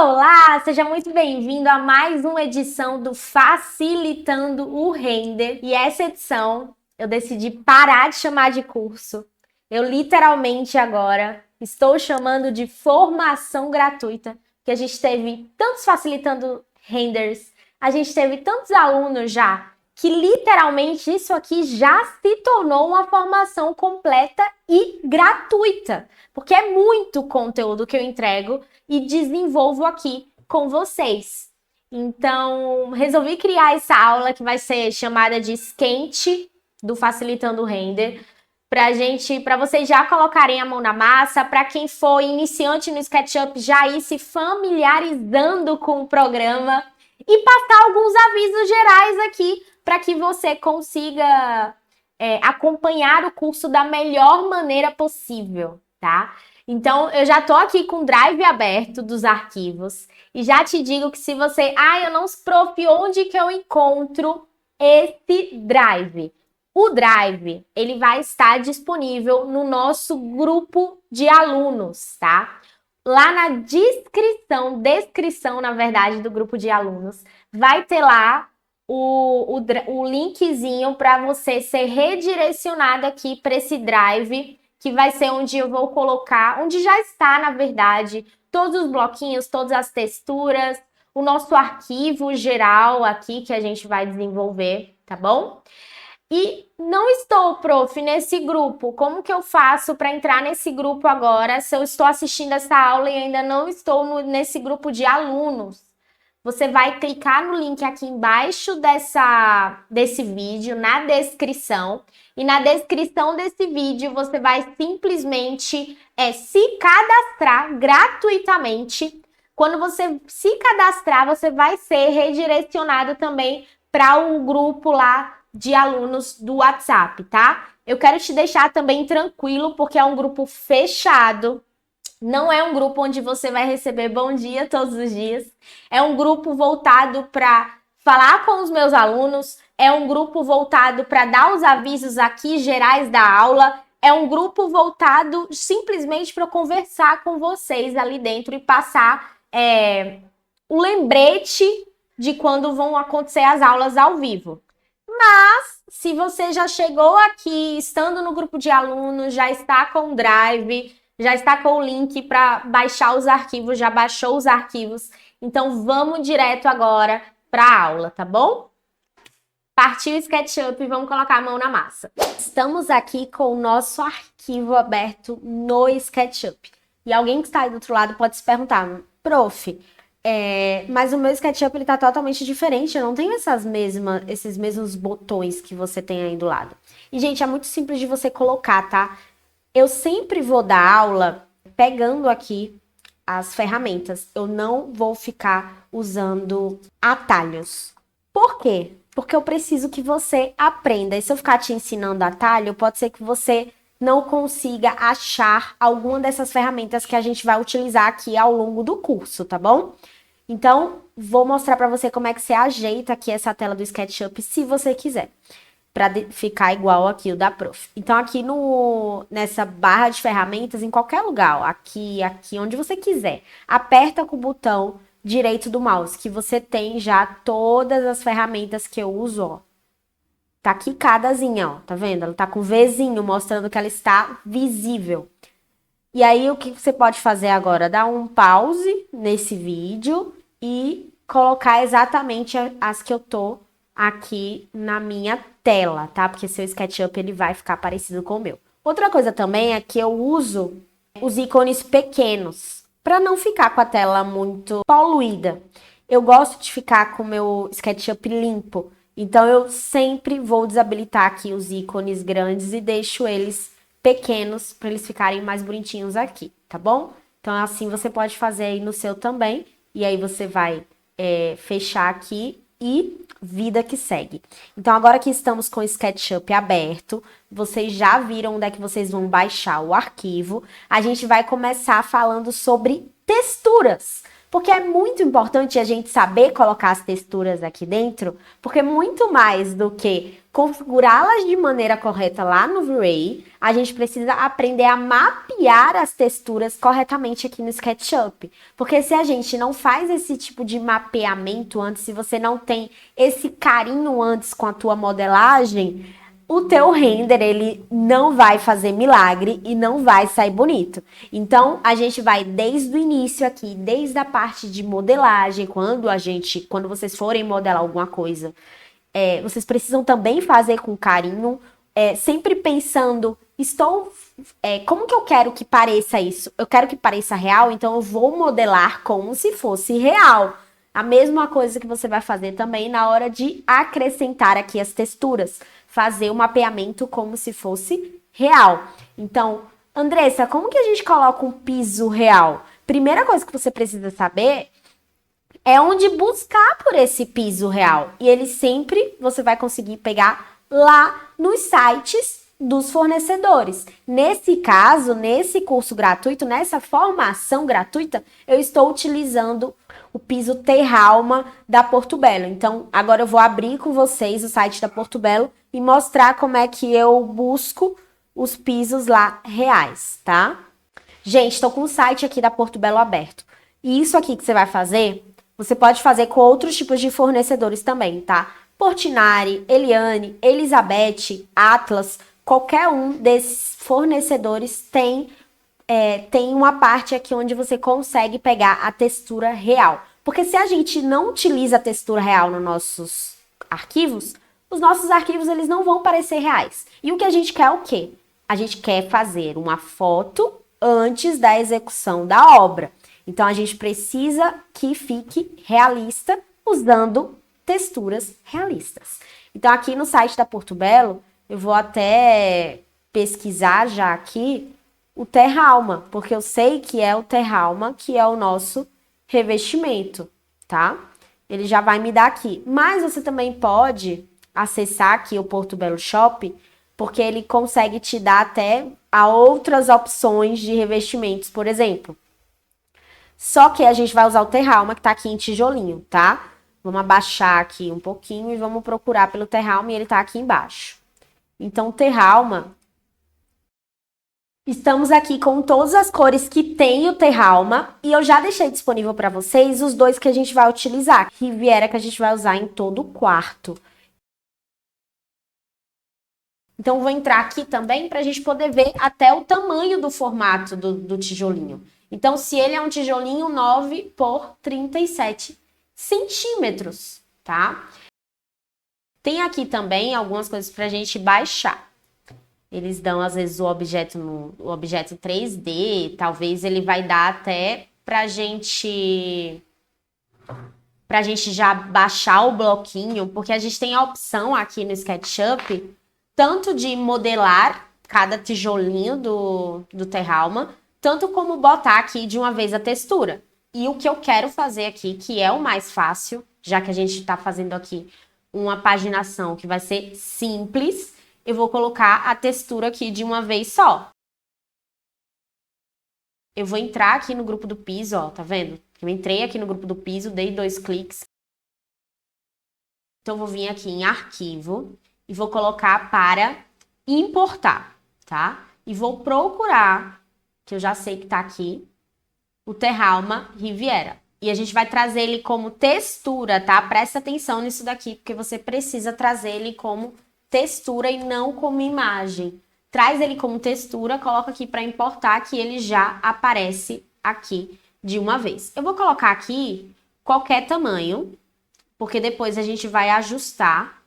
Olá, seja muito bem-vindo a mais uma edição do Facilitando o Render. E essa edição eu decidi parar de chamar de curso. Eu literalmente agora estou chamando de formação gratuita, porque a gente teve tantos facilitando renders, a gente teve tantos alunos já, que literalmente isso aqui já se tornou uma formação completa e gratuita, porque é muito conteúdo que eu entrego e desenvolvo aqui com vocês. Então, resolvi criar essa aula que vai ser chamada de Esquente do Facilitando o Render, para vocês já colocarem a mão na massa, para quem for iniciante no SketchUp já ir se familiarizando com o programa e passar alguns avisos gerais aqui para que você consiga acompanhar o curso da melhor maneira possível, tá? Então, eu já tô aqui com o Drive aberto dos arquivos e já te digo que se você... eu não... Prof, onde que eu encontro esse Drive? O Drive, ele vai estar disponível no nosso grupo de alunos, tá? Lá na descrição, na verdade, do grupo de alunos, vai ter lá o linkzinho para você ser redirecionado aqui para esse Drive, que vai ser onde eu vou colocar, onde já está, na verdade, todos os bloquinhos, todas as texturas, o nosso arquivo geral aqui que a gente vai desenvolver, tá bom? E não estou, prof, nesse grupo. Como que eu faço para entrar nesse grupo agora, se eu estou assistindo essa aula e ainda não estou nesse grupo de alunos? Você vai clicar no link aqui embaixo desse vídeo, na descrição. E na descrição desse vídeo, você vai simplesmente se cadastrar gratuitamente. Quando você se cadastrar, você vai ser redirecionado também para um grupo lá de alunos do WhatsApp, tá? Eu quero te deixar também tranquilo, porque é um grupo fechado. Não é um grupo onde você vai receber bom dia todos os dias. É um grupo voltado para falar com os meus alunos. É um grupo voltado para dar os avisos aqui gerais da aula. É um grupo voltado simplesmente para conversar com vocês ali dentro e passar o lembrete de quando vão acontecer as aulas ao vivo. Mas, se você já chegou aqui, estando no grupo de alunos, já está com o Drive, já está com o link para baixar os arquivos, já baixou os arquivos, então vamos direto agora para a aula, tá bom? Partiu o SketchUp e vamos colocar a mão na massa. Estamos aqui com o nosso arquivo aberto no SketchUp. E alguém que está aí do outro lado pode se perguntar, prof, mas o meu SketchUp ele tá totalmente diferente, eu não tenho esses mesmos botões que você tem aí do lado. E, gente, é muito simples de você colocar, tá? Eu sempre vou dar aula pegando aqui as ferramentas. Eu não vou ficar usando atalhos. Por quê? Porque eu preciso que você aprenda. E se eu ficar te ensinando atalho, pode ser que você não consiga achar alguma dessas ferramentas que a gente vai utilizar aqui ao longo do curso, tá bom? Então, vou mostrar para você como é que você ajeita aqui essa tela do SketchUp, se você quiser, para ficar igual aqui o da prof. Então, aqui nessa barra de ferramentas, em qualquer lugar, ó, aqui, onde você quiser, aperta com o botão direito do mouse, que você tem já todas as ferramentas que eu uso, ó. Tá aqui cadazinha, ó, tá vendo? Ela tá com Vzinho, mostrando que ela está visível. E aí, o que você pode fazer agora? Dar um pause nesse vídeo e colocar exatamente as que eu tô aqui na minha tela, tá? Porque seu SketchUp, ele vai ficar parecido com o meu. Outra coisa também é que eu uso os ícones pequenos, para não ficar com a tela muito poluída. Eu gosto de ficar com o meu SketchUp limpo. Então, eu sempre vou desabilitar aqui os ícones grandes e deixo eles pequenos para eles ficarem mais bonitinhos aqui, tá bom? Então, assim você pode fazer aí no seu também. E aí, você vai fechar aqui e vida que segue. Então, agora que estamos com o SketchUp aberto, vocês já viram onde é que vocês vão baixar o arquivo. A gente vai começar falando sobre texturas. Porque é muito importante a gente saber colocar as texturas aqui dentro, porque muito mais do que configurá-las de maneira correta lá no V-Ray, a gente precisa aprender a mapear as texturas corretamente aqui no SketchUp. Porque se a gente não faz esse tipo de mapeamento antes, se você não tem esse carinho antes com a tua modelagem, o teu render, ele não vai fazer milagre e não vai sair bonito. Então, a gente vai desde o início aqui, desde a parte de modelagem, quando vocês forem modelar alguma coisa, vocês precisam também fazer com carinho, sempre pensando, como que eu quero que pareça isso? Eu quero que pareça real, então eu vou modelar como se fosse real. A mesma coisa que você vai fazer também na hora de acrescentar aqui as texturas. Fazer o mapeamento como se fosse real. Então, Andressa, como que a gente coloca um piso real? Primeira coisa que você precisa saber é onde buscar por esse piso real. E ele sempre você vai conseguir pegar lá nos sites dos fornecedores. Nesse caso, nesse curso gratuito, nessa formação gratuita, eu estou utilizando o piso Terralma da Porto Belo. Então, agora eu vou abrir com vocês o site da Porto Belo e mostrar como é que eu busco os pisos lá reais, tá? Gente, estou com o site aqui da Porto Belo aberto. E isso aqui que você vai fazer, você pode fazer com outros tipos de fornecedores também, tá? Portinari, Eliane, Elizabeth, Atlas, qualquer um desses fornecedores tem uma parte aqui onde você consegue pegar a textura real. Porque se a gente não utiliza a textura real nos nossos arquivos, os nossos arquivos eles não vão parecer reais. E o que a gente quer é o quê? A gente quer fazer uma foto antes da execução da obra. Então, a gente precisa que fique realista usando texturas realistas. Então, aqui no site da Porto Belo, eu vou até pesquisar já aqui o Terralma, porque eu sei que é o Terralma que é o nosso revestimento, tá? Ele já vai me dar aqui. Mas você também pode acessar aqui o Porto Belo Shop, porque ele consegue te dar até a outras opções de revestimentos, por exemplo. Só que a gente vai usar o Terralma, que tá aqui em tijolinho, tá? Vamos abaixar aqui um pouquinho e vamos procurar pelo Terralma e ele tá aqui embaixo. Então, o Terralma, estamos aqui com todas as cores que tem o Terralma e eu já deixei disponível para vocês os dois que a gente vai utilizar. Riviera que a gente vai usar em todo o quarto. Então, vou entrar aqui também para a gente poder ver até o tamanho do formato do tijolinho. Então, se ele é um tijolinho 9 por 37 centímetros, tá? Tem aqui também algumas coisas para a gente baixar. Eles dão, às vezes, o objeto 3D, talvez ele vai dar até pra gente já baixar o bloquinho, porque a gente tem a opção aqui no SketchUp tanto de modelar cada tijolinho do Terralma, tanto como botar aqui de uma vez a textura. E o que eu quero fazer aqui, que é o mais fácil, já que a gente está fazendo aqui uma paginação que vai ser simples, eu vou colocar a textura aqui de uma vez só. Eu vou entrar aqui no grupo do piso, ó, tá vendo? Eu entrei aqui no grupo do piso, dei 2 cliques. Então, eu vou vir aqui em arquivo e vou colocar para importar, tá? E vou procurar, que eu já sei que tá aqui, o Terralma Riviera. E a gente vai trazer ele como textura, tá? Presta atenção nisso daqui, porque você precisa trazer ele como textura e não como imagem. Traz ele como textura, coloca aqui para importar, que ele já aparece aqui de uma vez. Eu vou colocar aqui qualquer tamanho, porque depois a gente vai ajustar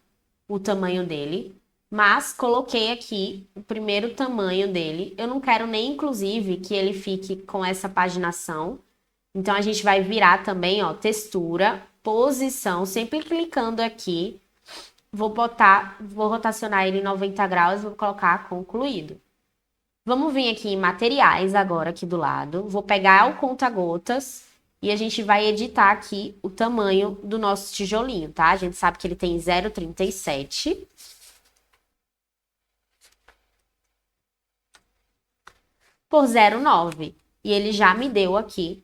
o tamanho dele, mas coloquei aqui o primeiro tamanho dele. Eu não quero nem, inclusive, que ele fique com essa paginação. Então, a gente vai virar também, ó, textura, posição, sempre clicando aqui. Vou rotacionar ele em 90 graus e vou colocar concluído. Vamos vir aqui em materiais agora, aqui do lado. Vou pegar o conta-gotas e a gente vai editar aqui o tamanho do nosso tijolinho, tá? A gente sabe que ele tem 0,37 por 0,9. E ele já me deu aqui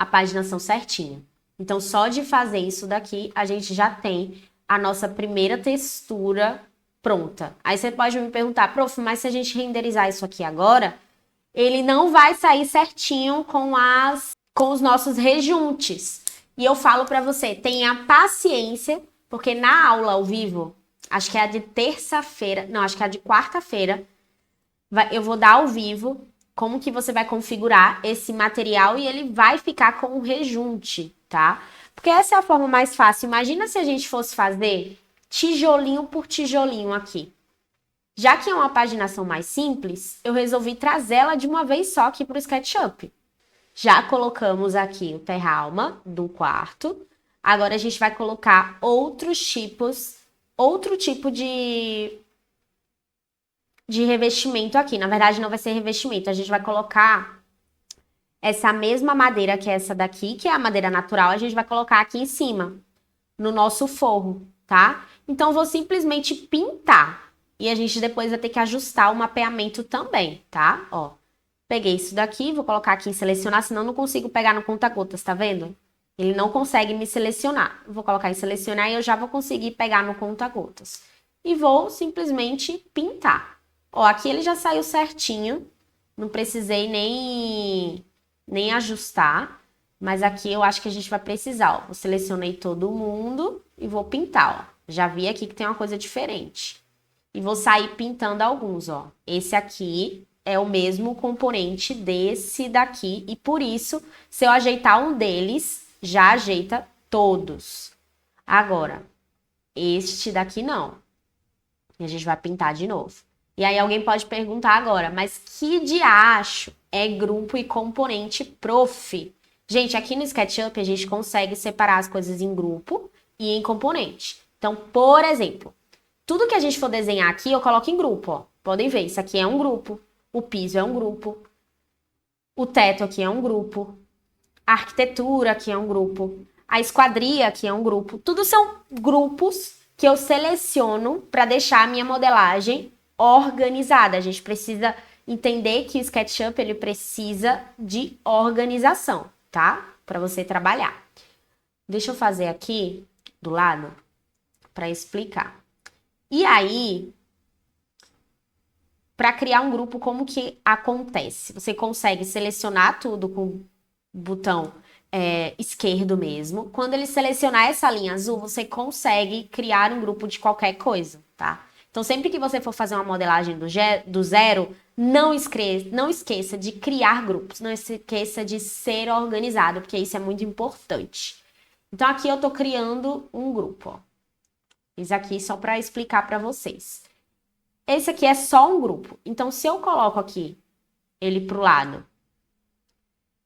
a paginação certinha. Então, só de fazer isso daqui, a gente já tem a nossa primeira textura pronta. Aí você pode me perguntar, prof, mas se a gente renderizar isso aqui agora, ele não vai sair certinho com os nossos rejuntes. E eu falo para você, tenha paciência, porque na aula ao vivo, acho que é a de terça-feira, não, acho que é a de quarta-feira, eu vou dar ao vivo como que você vai configurar esse material e ele vai ficar com o rejunte, tá? Porque essa é a forma mais fácil. Imagina se a gente fosse fazer tijolinho por tijolinho aqui. Já que é uma paginação mais simples, eu resolvi trazê-la de uma vez só aqui para o SketchUp. Já colocamos aqui o terralma do quarto. Agora a gente vai colocar outro tipo de revestimento aqui. Na verdade, não vai ser revestimento. A gente vai colocar essa mesma madeira que é essa daqui, que é a madeira natural, a gente vai colocar aqui em cima, no nosso forro, tá? Então, eu vou simplesmente pintar. E a gente depois vai ter que ajustar o mapeamento também, tá? Ó, peguei isso daqui, vou colocar aqui em selecionar, senão eu não consigo pegar no conta-gotas, tá vendo? Ele não consegue me selecionar. Eu vou colocar em selecionar e eu já vou conseguir pegar no conta-gotas. E vou simplesmente pintar. Ó, aqui ele já saiu certinho, não precisei nem ajustar, mas aqui eu acho que a gente vai precisar, ó. Eu selecionei todo mundo e vou pintar, ó. Já vi aqui que tem uma coisa diferente. E vou sair pintando alguns, ó. Esse aqui é o mesmo componente desse daqui e por isso, se eu ajeitar um deles, já ajeita todos. Agora, este daqui não. E a gente vai pintar de novo. E aí alguém pode perguntar agora, mas que diacho é grupo e componente, prof? Gente, aqui no SketchUp a gente consegue separar as coisas em grupo e em componente. Então, por exemplo, tudo que a gente for desenhar aqui, eu coloco em grupo, ó. Podem ver, isso aqui é um grupo, o piso é um grupo, o teto aqui é um grupo, a arquitetura aqui é um grupo, a esquadria aqui é um grupo. Tudo são grupos que eu seleciono para deixar a minha modelagem organizada. A gente precisa entender que o SketchUp ele precisa de organização, tá? Para você trabalhar. Deixa eu fazer aqui do lado para explicar. E aí, para criar um grupo, como que acontece? Você consegue selecionar tudo com o botão esquerdo mesmo. Quando ele selecionar essa linha azul, você consegue criar um grupo de qualquer coisa, tá? Então, sempre que você for fazer uma modelagem do zero, não esqueça de criar grupos, não esqueça de ser organizado, porque isso é muito importante. Então, aqui eu tô criando um grupo, ó. Isso aqui só para explicar para vocês. Esse aqui é só um grupo. Então, se eu coloco aqui ele pro lado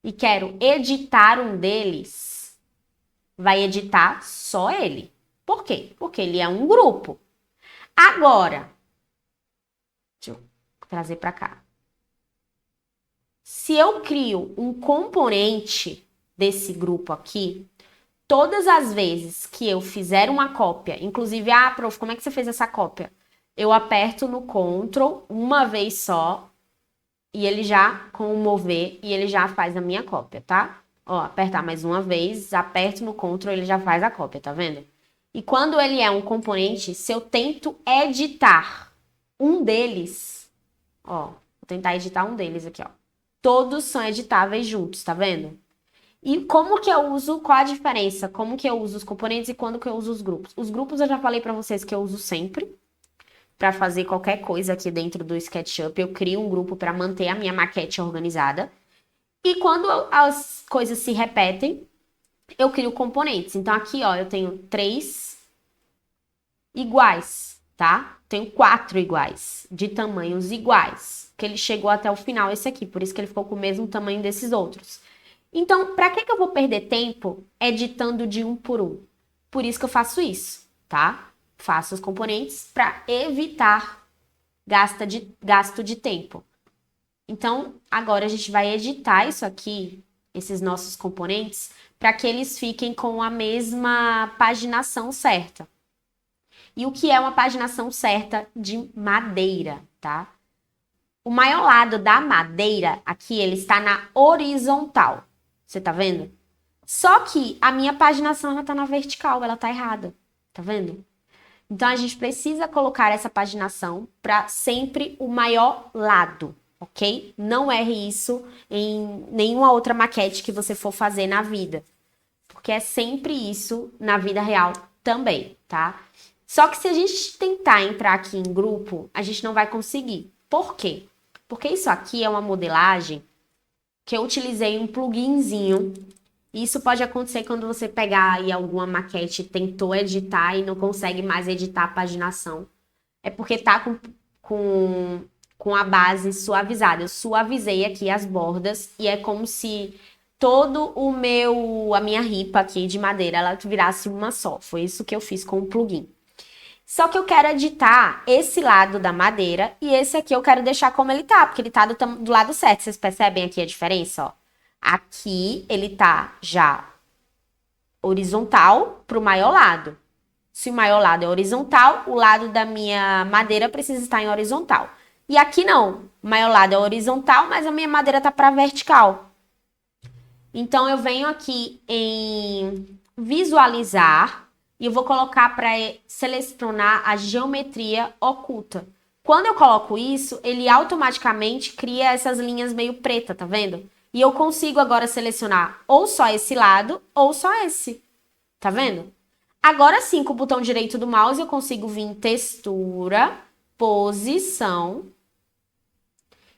e quero editar um deles, vai editar só ele. Por quê? Porque ele é um grupo. Agora, deixa eu trazer para cá. Se eu crio um componente desse grupo aqui, todas as vezes que eu fizer uma cópia, inclusive, prof, como é que você fez essa cópia? Eu aperto no Ctrl uma vez só e ele já, com o mover, e ele já faz a minha cópia, tá? Ó, apertar mais uma vez, aperto no Ctrl, ele já faz a cópia, tá vendo? E quando ele é um componente, se eu tento editar um deles, ó, vou tentar editar um deles aqui, ó. Todos são editáveis juntos, tá vendo? E como que eu uso, qual a diferença? Como que eu uso os componentes e quando que eu uso os grupos? Os grupos eu já falei pra vocês que eu uso sempre. Para fazer qualquer coisa aqui dentro do SketchUp, eu crio um grupo para manter a minha maquete organizada. E quando as coisas se repetem, eu crio componentes. Então, aqui, ó, eu tenho 3 iguais, tá? Tenho 4 iguais, de tamanhos iguais. Que ele chegou até o final, esse aqui. Por isso que ele ficou com o mesmo tamanho desses outros. Então, para que eu vou perder tempo editando de um por um? Por isso que eu faço isso, tá? Faço os componentes para evitar gasto de tempo. Então, agora a gente vai editar isso aqui, esses nossos componentes, para que eles fiquem com a mesma paginação certa. E o que é uma paginação certa de madeira, tá? O maior lado da madeira, aqui, ele está na horizontal. Você tá vendo? Só que a minha paginação ela tá na vertical, ela tá errada. Tá vendo? Então a gente precisa colocar essa paginação para sempre o maior lado, ok? Não erre isso em nenhuma outra maquete que você for fazer na vida, porque é sempre isso na vida real também, tá? Só que se a gente tentar entrar aqui em grupo, a gente não vai conseguir. Por quê? Porque isso aqui é uma modelagem que eu utilizei um pluginzinho. Isso pode acontecer quando você pegar aí alguma maquete, tentou editar e não consegue mais editar a paginação. É porque tá com a base suavizada. Eu suavizei aqui as bordas e é como se a minha ripa aqui de madeira, ela virasse uma só. Foi isso que eu fiz com o plugin. Só que eu quero editar esse lado da madeira e esse aqui eu quero deixar como ele tá, porque ele tá do lado certo. Vocês percebem aqui a diferença, ó? Aqui ele tá já horizontal pro maior lado. Se o maior lado é horizontal, o lado da minha madeira precisa estar em horizontal. E aqui não, o maior lado é horizontal, mas a minha madeira tá para vertical. Então eu venho aqui em visualizar e eu vou colocar para selecionar a geometria oculta. Quando eu coloco isso, ele automaticamente cria essas linhas meio preta, tá vendo? E eu consigo agora selecionar ou só esse lado ou só esse. Tá vendo? Agora sim, com o botão direito do mouse, eu consigo vir em textura, posição.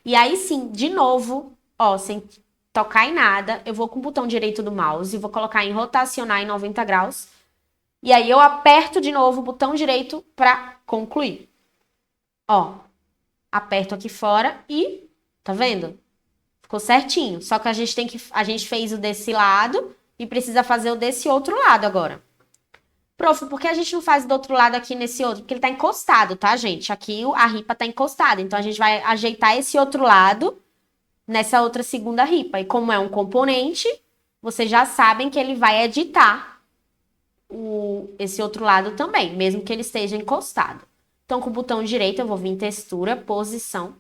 E aí sim, de novo, ó, sem tocar em nada, eu vou com o botão direito do mouse e vou colocar em rotacionar em 90 graus. E aí eu aperto de novo o botão direito para concluir. Ó, aperto aqui fora e, tá vendo? Ficou certinho. Só que a gente fez o desse lado e precisa fazer o desse outro lado agora. Prof, por que a gente não faz do outro lado aqui nesse outro? Porque ele tá encostado, tá, gente? Aqui a ripa tá encostada. Então, a gente vai ajeitar esse outro lado nessa outra segunda ripa. E como é um componente, vocês já sabem que ele vai editar esse outro lado também, mesmo que ele esteja encostado. Então, com o botão direito, eu vou vir em textura, posição.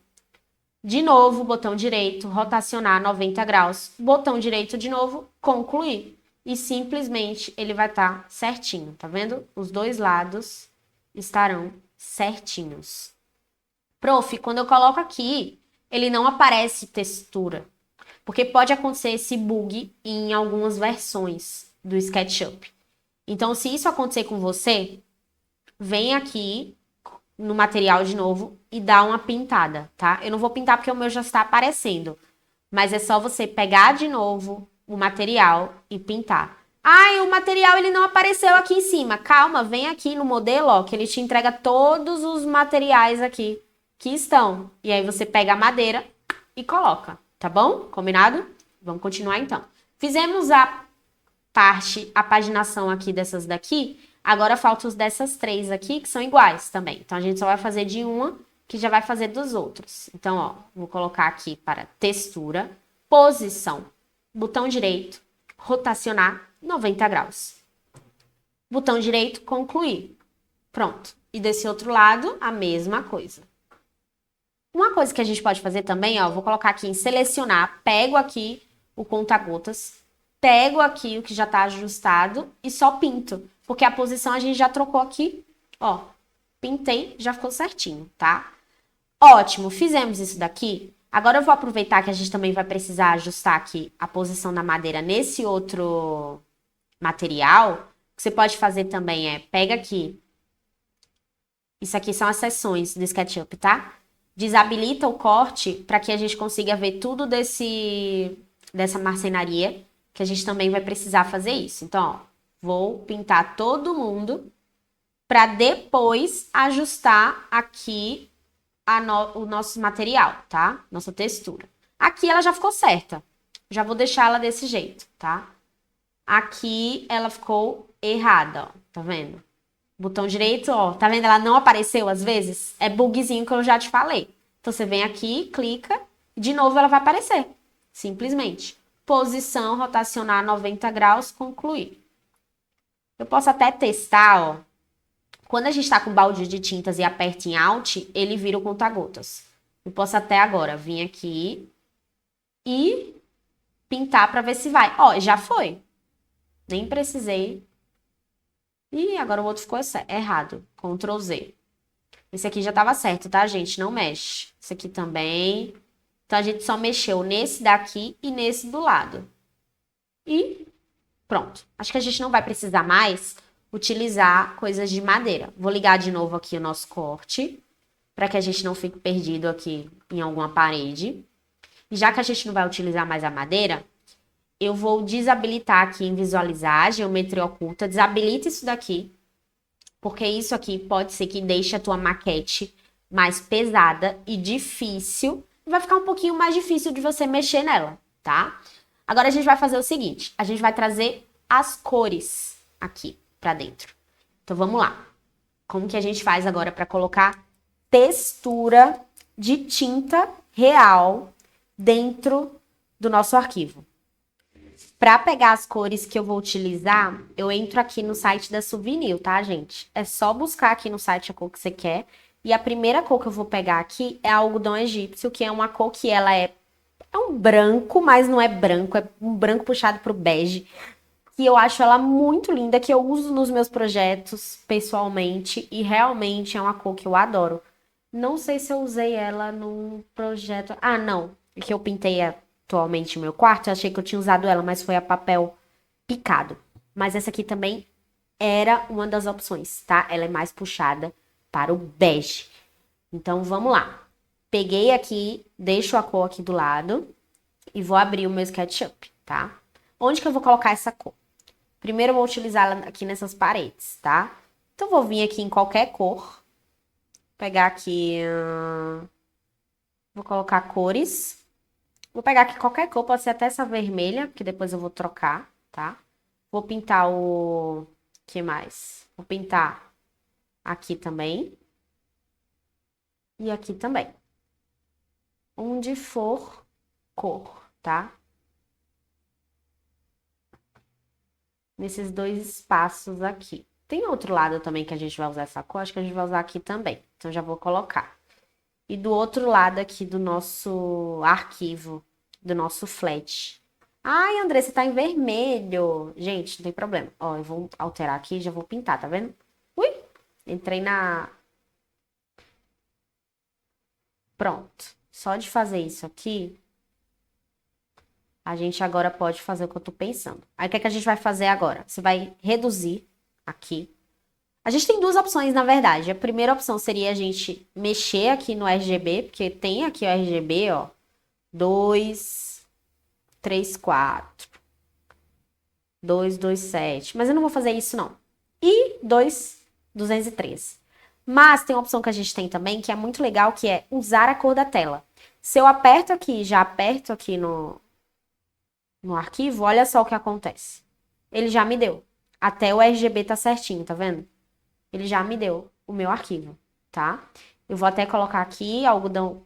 De novo, botão direito, rotacionar 90 graus. Botão direito de novo, concluir. E simplesmente ele vai estar certinho, tá vendo? Os dois lados estarão certinhos. Prof, quando eu coloco aqui, ele não aparece textura, porque pode acontecer esse bug em algumas versões do SketchUp. Então, se isso acontecer com você, vem aqui no material de novo e dá uma pintada, tá? Eu não vou pintar porque o meu já está aparecendo, mas é só você pegar de novo o material e pintar. Ai, o material ele não apareceu aqui em cima. Calma, vem aqui no modelo, ó, que ele te entrega todos os materiais aqui que estão. E aí você pega a madeira e coloca, tá bom? Combinado? Vamos continuar então. Fizemos a paginação aqui dessas daqui. Agora faltam os dessas três aqui, que são iguais também. Então, a gente só vai fazer de uma, que já vai fazer dos outros. Então, ó, vou colocar aqui para textura, posição, botão direito, rotacionar 90 graus. Botão direito, concluir. Pronto. E desse outro lado, a mesma coisa. Uma coisa que a gente pode fazer também, ó, vou colocar aqui em selecionar, pego aqui o conta-gotas, pego aqui o que já está ajustado e só pinto. Porque a posição a gente já trocou aqui, ó. Pintei, já ficou certinho, tá? Ótimo, fizemos isso daqui. Agora eu vou aproveitar que a gente também vai precisar ajustar aqui a posição da madeira nesse outro material. O que você pode fazer também é, pega aqui. Isso aqui são as seções do SketchUp, tá? Desabilita o corte para que a gente consiga ver tudo dessa marcenaria, que a gente também vai precisar fazer isso. Então, ó, vou pintar todo mundo para depois ajustar aqui o nosso material, tá? Nossa textura. Aqui ela já ficou certa. Já vou deixar ela desse jeito, tá? Aqui ela ficou errada, ó. Tá vendo? Botão direito, ó. Tá vendo? Ela não apareceu às vezes. É bugzinho que eu já te falei. Então, você vem aqui, clica. De novo ela vai aparecer. Simplesmente. Posição, rotacionar 90 graus, concluir. Eu posso até testar, ó. Quando a gente tá com balde de tintas e aperta em Alt, ele vira o conta-gotas. Eu posso até agora vir aqui e pintar para ver se vai. Ó, já foi. Nem precisei. E agora o outro ficou errado. Ctrl Z. Esse aqui já tava certo, tá, gente? Não mexe. Esse aqui também. Então, a gente só mexeu nesse daqui e nesse do lado. E pronto. Acho que a gente não vai precisar mais utilizar coisas de madeira. Vou ligar de novo aqui o nosso corte, para que a gente não fique perdido aqui em alguma parede. E já que a gente não vai utilizar mais a madeira, eu vou desabilitar aqui em visualizar, geometria oculta. Desabilita isso daqui, porque isso aqui pode ser que deixe a tua maquete mais pesada e difícil. Vai ficar um pouquinho mais difícil de você mexer nela, tá? Agora a gente vai fazer o seguinte, a gente vai trazer as cores aqui pra dentro. Então vamos lá. Como que a gente faz agora para colocar textura de tinta real dentro do nosso arquivo? Para pegar as cores que eu vou utilizar, eu entro aqui no site da Souvenir, tá, gente? É só buscar aqui no site a cor que você quer. E a primeira cor que eu vou pegar aqui é algodão egípcio, que é uma cor que ela é um branco, mas não é branco, é um branco puxado pro bege. Que eu acho ela muito linda, que eu uso nos meus projetos pessoalmente e realmente é uma cor que eu adoro. Não sei se eu usei ela num projeto. Ah, não. É que eu pintei atualmente o meu quarto, eu achei que eu tinha usado ela, mas foi a papel picado. Mas essa aqui também era uma das opções, tá? Ela é mais puxada para o bege. Então vamos lá. Peguei aqui, deixo a cor aqui do lado e vou abrir o meu SketchUp, tá? Onde que eu vou colocar essa cor? Primeiro eu vou utilizá-la aqui nessas paredes, tá? Então vou vir aqui em qualquer cor. Pegar aqui... vou colocar cores. Vou pegar aqui qualquer cor, pode ser até essa vermelha, porque depois eu vou trocar, tá? Vou pintar o... que mais? Vou pintar aqui também. E aqui também. Onde for cor, tá? Nesses dois espaços aqui. Tem outro lado também que a gente vai usar essa cor, acho que a gente vai usar aqui também. Então, já vou colocar. E do outro lado aqui do nosso arquivo, do nosso flat. Ai, André, você tá em vermelho. Gente, não tem problema. Ó, eu vou alterar aqui e já vou pintar, tá vendo? Ui, entrei na... Pronto. Só de fazer isso aqui, a gente agora pode fazer o que eu tô pensando. Aí, o que é que a gente vai fazer agora? Você vai reduzir aqui. A gente tem duas opções, na verdade. A primeira opção seria a gente mexer aqui no RGB, porque tem aqui o RGB, ó. 2, 3, 4. 2, 2, 7. Mas eu não vou fazer isso, não. E 2, 213. Mas tem uma opção que a gente tem também, que é muito legal, que é usar a cor da tela. Se eu aperto aqui, já aperto aqui no arquivo, olha só o que acontece. Ele já me deu. Até o RGB tá certinho, tá vendo? Ele já me deu o meu arquivo, tá? Eu vou até colocar aqui algodão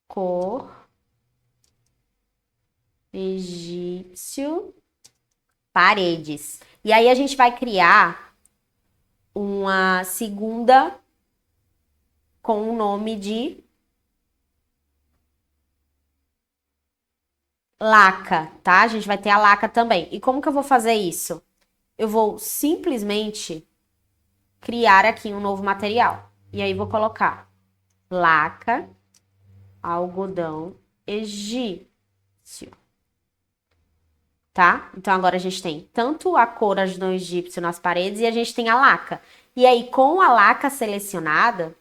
cor egípcio paredes. E aí a gente vai criar uma segunda com o nome de laca, tá? A gente vai ter a laca também. E como que eu vou fazer isso? Eu vou simplesmente criar aqui um novo material. E aí vou colocar laca, algodão egípcio. Tá? Então agora a gente tem tanto a cor algodão egípcio nas paredes e a gente tem a laca. E aí com a laca selecionada,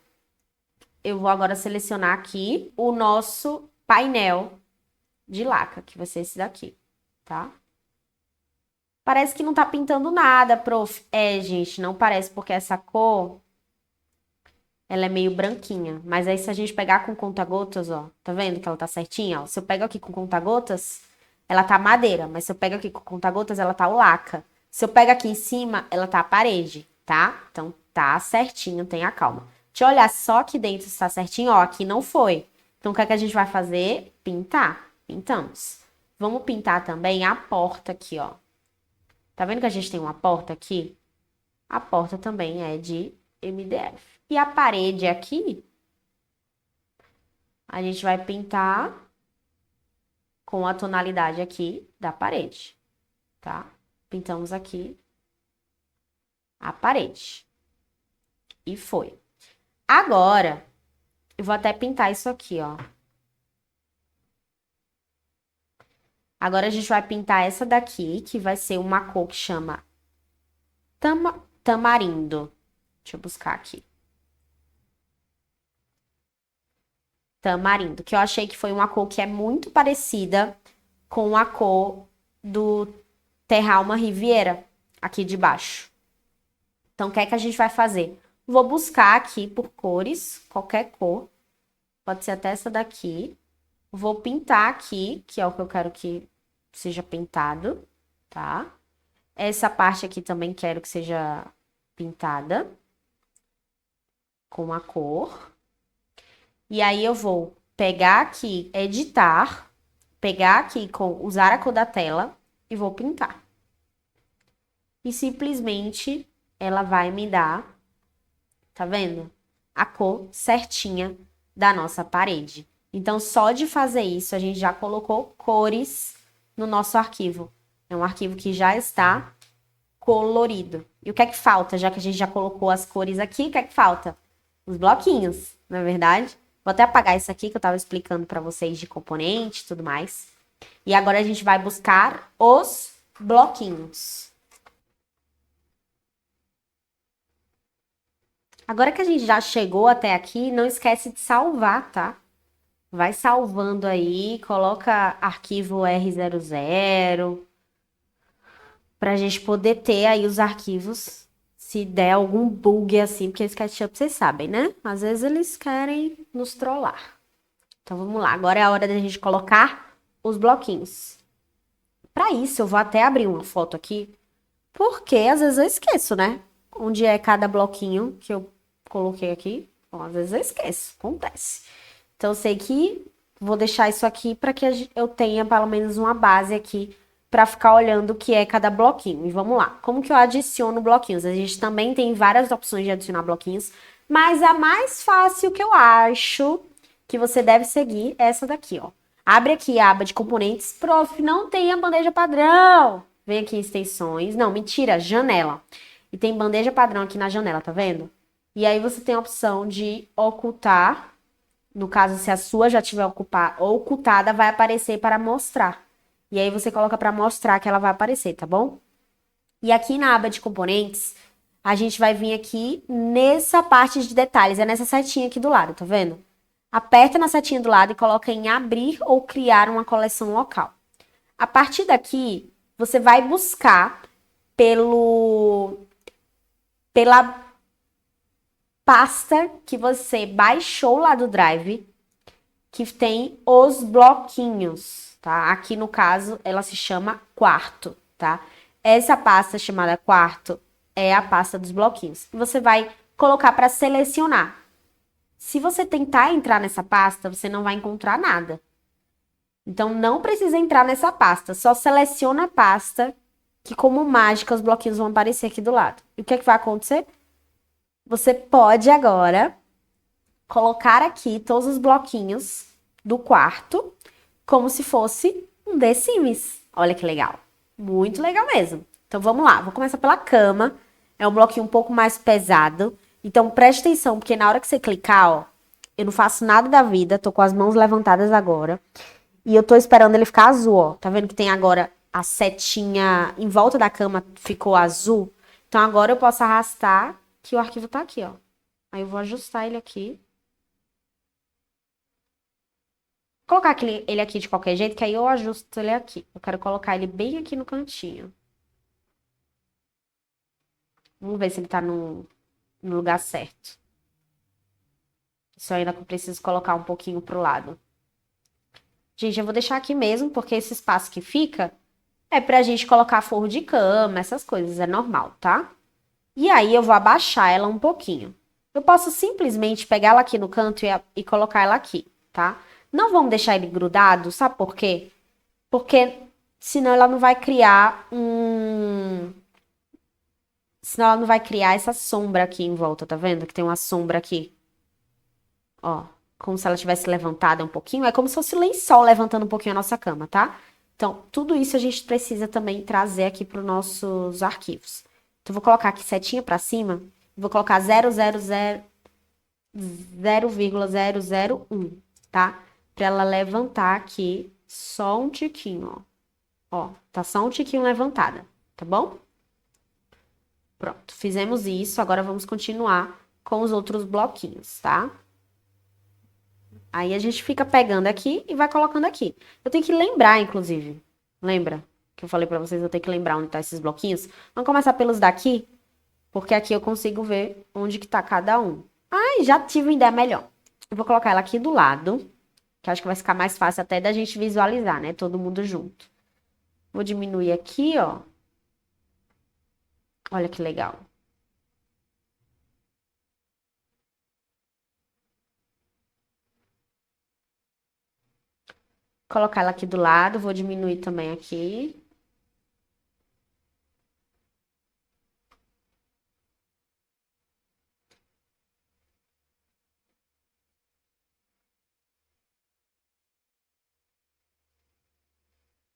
eu vou agora selecionar aqui o nosso painel de laca, que vai ser esse daqui, tá? Parece que não tá pintando nada, prof. É, gente, não parece, porque essa cor, ela é meio branquinha. Mas aí se a gente pegar com conta-gotas, ó, tá vendo que ela tá certinha, ó? Se eu pego aqui com conta-gotas, ela tá madeira. Mas se eu pego aqui com conta-gotas, ela tá o laca. Se eu pego aqui em cima, ela tá a parede, tá? Então tá certinho, tenha calma. Deixa eu olhar só aqui dentro se tá certinho, ó, aqui não foi. Então o que é que a gente vai fazer? Pintar. Pintamos. Vamos pintar também a porta aqui, ó. Tá vendo que a gente tem uma porta aqui? A porta também é de MDF. E a parede aqui, a gente vai pintar com a tonalidade aqui da parede, tá? Pintamos aqui a parede. E foi. Agora, eu vou até pintar isso aqui, ó. Agora a gente vai pintar essa daqui, que vai ser uma cor que chama tamarindo. Deixa eu buscar aqui. Tamarindo, que eu achei que foi uma cor que é muito parecida com a cor do Terralma Riviera, aqui de baixo. Então, o que é que a gente vai fazer? Vou buscar aqui por cores, qualquer cor. Pode ser até essa daqui. Vou pintar aqui, que é o que eu quero que seja pintado, tá? Essa parte aqui também quero que seja pintada com a cor. E aí eu vou pegar aqui, editar, pegar aqui com usar a cor da tela e vou pintar. E simplesmente ela vai me dar, tá vendo? A cor certinha da nossa parede. Então, só de fazer isso, a gente já colocou cores no nosso arquivo. É um arquivo que já está colorido. E o que é que falta? Já que a gente já colocou as cores aqui, o que é que falta? Os bloquinhos, não é verdade? Vou até apagar isso aqui que eu estava explicando para vocês de componente e tudo mais. E agora a gente vai buscar os bloquinhos. Agora que a gente já chegou até aqui, não esquece de salvar, tá? Vai salvando aí, coloca arquivo R00 pra gente poder ter aí os arquivos se der algum bug assim, porque esse SketchUp vocês sabem, né? Às vezes eles querem nos trollar. Então vamos lá, agora é a hora da gente colocar os bloquinhos. Para isso eu vou até abrir uma foto aqui, porque às vezes eu esqueço, né? Onde é cada bloquinho que eu coloquei aqui. Bom, às vezes eu esqueço, acontece. Então eu sei que vou deixar isso aqui para que eu tenha pelo menos uma base aqui para ficar olhando o que é cada bloquinho. E vamos lá. Como que eu adiciono bloquinhos? A gente também tem várias opções de adicionar bloquinhos, mas a mais fácil que eu acho que você deve seguir é essa daqui, ó. Abre aqui a aba de componentes. Prof, não tem a bandeja padrão. Vem aqui em extensões. Não, mentira, janela. E tem bandeja padrão aqui na janela, tá vendo? E aí você tem a opção de ocultar. No caso, se a sua já estiver ocultada, vai aparecer para mostrar. E aí você coloca para mostrar que ela vai aparecer, tá bom? E aqui na aba de componentes, a gente vai vir aqui nessa parte de detalhes. É nessa setinha aqui do lado, tá vendo? Aperta na setinha do lado e coloca em abrir ou criar uma coleção local. A partir daqui, você vai buscar pela pasta que você baixou lá do Drive, que tem os bloquinhos, tá? Aqui no caso, ela se chama quarto, tá? Essa pasta chamada quarto é a pasta dos bloquinhos. E você vai colocar para selecionar. Se você tentar entrar nessa pasta, você não vai encontrar nada. Então, não precisa entrar nessa pasta. Só seleciona a pasta que, como mágica, os bloquinhos vão aparecer aqui do lado. E o que é que vai acontecer? Você pode agora colocar aqui todos os bloquinhos do quarto como se fosse um The Sims. Olha que legal. Muito legal mesmo. Então, vamos lá. Vou começar pela cama. É um bloquinho um pouco mais pesado. Então, preste atenção, porque na hora que você clicar, ó, eu não faço nada da vida, tô com as mãos levantadas agora. E eu tô esperando ele ficar azul, ó. Tá vendo que tem agora a setinha em volta da cama ficou azul? Então, agora eu posso arrastar que o arquivo tá aqui, ó. Aí eu vou ajustar ele aqui. Vou colocar ele aqui de qualquer jeito, que aí eu ajusto ele aqui. Eu quero colocar ele bem aqui no cantinho. Vamos ver se ele tá no lugar certo. Isso ainda preciso colocar um pouquinho pro lado. Gente, eu vou deixar aqui mesmo, porque esse espaço que fica é pra gente colocar forro de cama, essas coisas, é normal, tá? E aí eu vou abaixar ela um pouquinho. Eu posso simplesmente pegar ela aqui no canto e colocar ela aqui, tá? Não vamos deixar ele grudado, sabe por quê? Porque senão ela não vai criar Senão ela não vai criar essa sombra aqui em volta, tá vendo? Que tem uma sombra aqui. Ó, como se ela tivesse levantada um pouquinho. É como se fosse o lençol levantando um pouquinho a nossa cama, tá? Então, tudo isso a gente precisa também trazer aqui para os nossos arquivos. Então, vou colocar aqui setinha para cima. Vou colocar 0,001, tá? Para ela levantar aqui só um tiquinho, ó. Ó, tá só um tiquinho levantada, tá bom? Pronto, fizemos isso. Agora vamos continuar com os outros bloquinhos, tá? Aí a gente fica pegando aqui e vai colocando aqui. Eu tenho que lembrar, inclusive. Lembra que eu falei pra vocês, eu tenho que lembrar onde tá esses bloquinhos? Vamos começar pelos daqui, porque aqui eu consigo ver onde que tá cada um. Ai, já tive uma ideia melhor. Eu vou colocar ela aqui do lado, que acho que vai ficar mais fácil até da gente visualizar, né? Todo mundo junto. Vou diminuir aqui, ó. Olha que legal. Colocar ela aqui do lado, vou diminuir também aqui.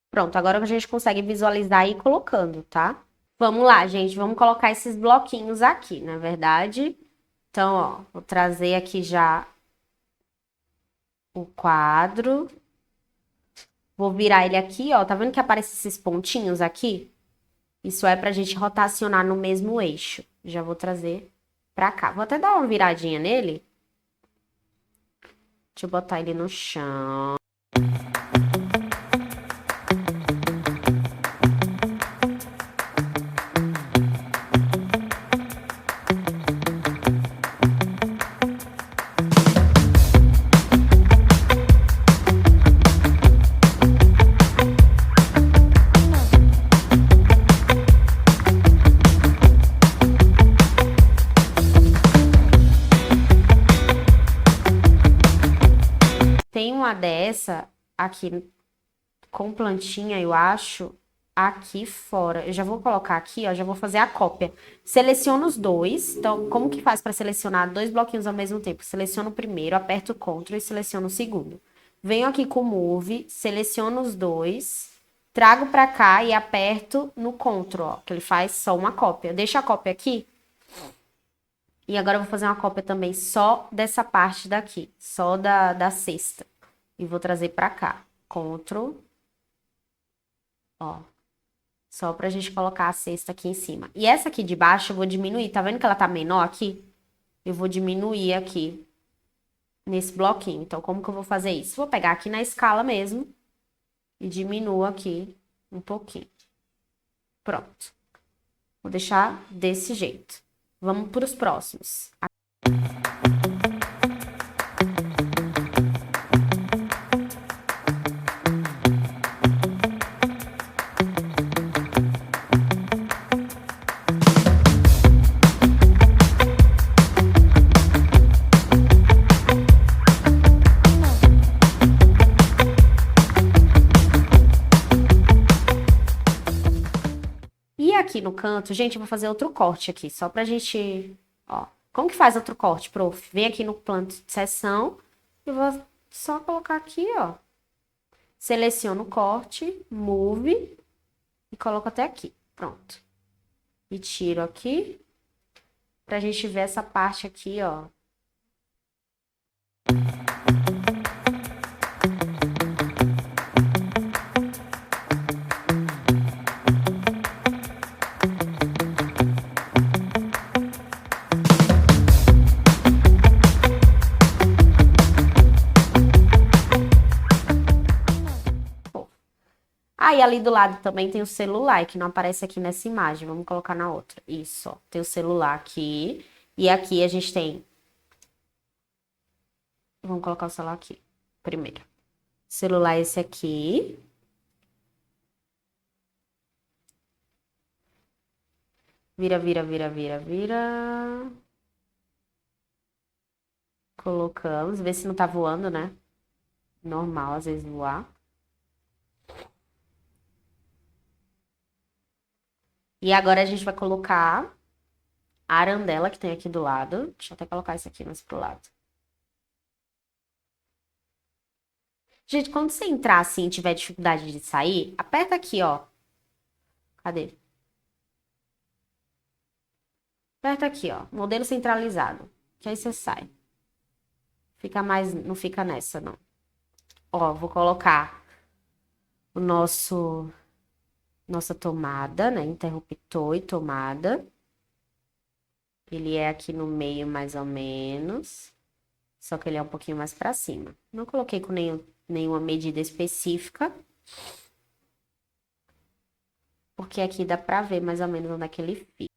Pronto, agora a gente consegue visualizar e ir colocando, tá? Vamos lá, gente, vamos colocar esses bloquinhos aqui, na verdade. Então, ó, vou trazer aqui já o quadro. Vou virar ele aqui, ó. Tá vendo que aparecem esses pontinhos aqui? Isso é pra gente rotacionar no mesmo eixo. Já vou trazer pra cá. Vou até dar uma viradinha nele. Deixa eu botar ele no chão. Tem uma dessa aqui com plantinha, eu acho, aqui fora. Eu já vou colocar aqui, ó, já vou fazer a cópia. Seleciono os dois. Então, como que faz para selecionar dois bloquinhos ao mesmo tempo? Seleciono o primeiro, aperto o Ctrl e seleciono o segundo. Venho aqui com o Move, seleciono os dois, trago para cá e aperto no Ctrl, ó, que ele faz só uma cópia. Deixa a cópia aqui. E agora eu vou fazer uma cópia também só dessa parte daqui, só da cesta. E vou trazer para cá. Ctrl, ó. Só pra gente colocar a cesta aqui em cima. E essa aqui de baixo eu vou diminuir. Tá vendo que ela tá menor aqui? Eu vou diminuir aqui nesse bloquinho. Então, como que eu vou fazer isso? Vou pegar aqui na escala mesmo e diminuo aqui um pouquinho. Pronto. Vou deixar desse jeito. Vamos para os próximos. E aqui no canto, gente, eu vou fazer outro corte aqui, só pra gente, ó. Como que faz outro corte, prof? Vem aqui no plano de seção e vou só colocar aqui, ó. Seleciono o corte, Move e coloco até aqui. Pronto. E tiro aqui pra gente ver essa parte aqui, ó. Aí, ali do lado também tem o celular, que não aparece aqui nessa imagem. Vamos colocar na outra. Isso, ó. Tem o celular aqui. E aqui a gente tem... Vamos colocar o celular aqui, primeiro. Celular esse aqui. Vira, vira, vira, vira, vira. Colocamos. Vê se não tá voando, né? Normal, às vezes voar. E agora a gente vai colocar a arandela que tem aqui do lado. Deixa eu até colocar isso aqui mais pro lado. Gente, quando você entrar assim e tiver dificuldade de sair, aperta aqui, ó. Cadê? Aperta aqui, ó. Modelo centralizado. Que aí você sai. Fica mais, não fica nessa, não. Ó, vou colocar o nossa tomada, né? Interruptor e tomada. Ele é aqui no meio, mais ou menos. Só que ele é um pouquinho mais pra cima. Não coloquei com nenhuma medida específica. Porque aqui dá pra ver mais ou menos onde é que ele fica.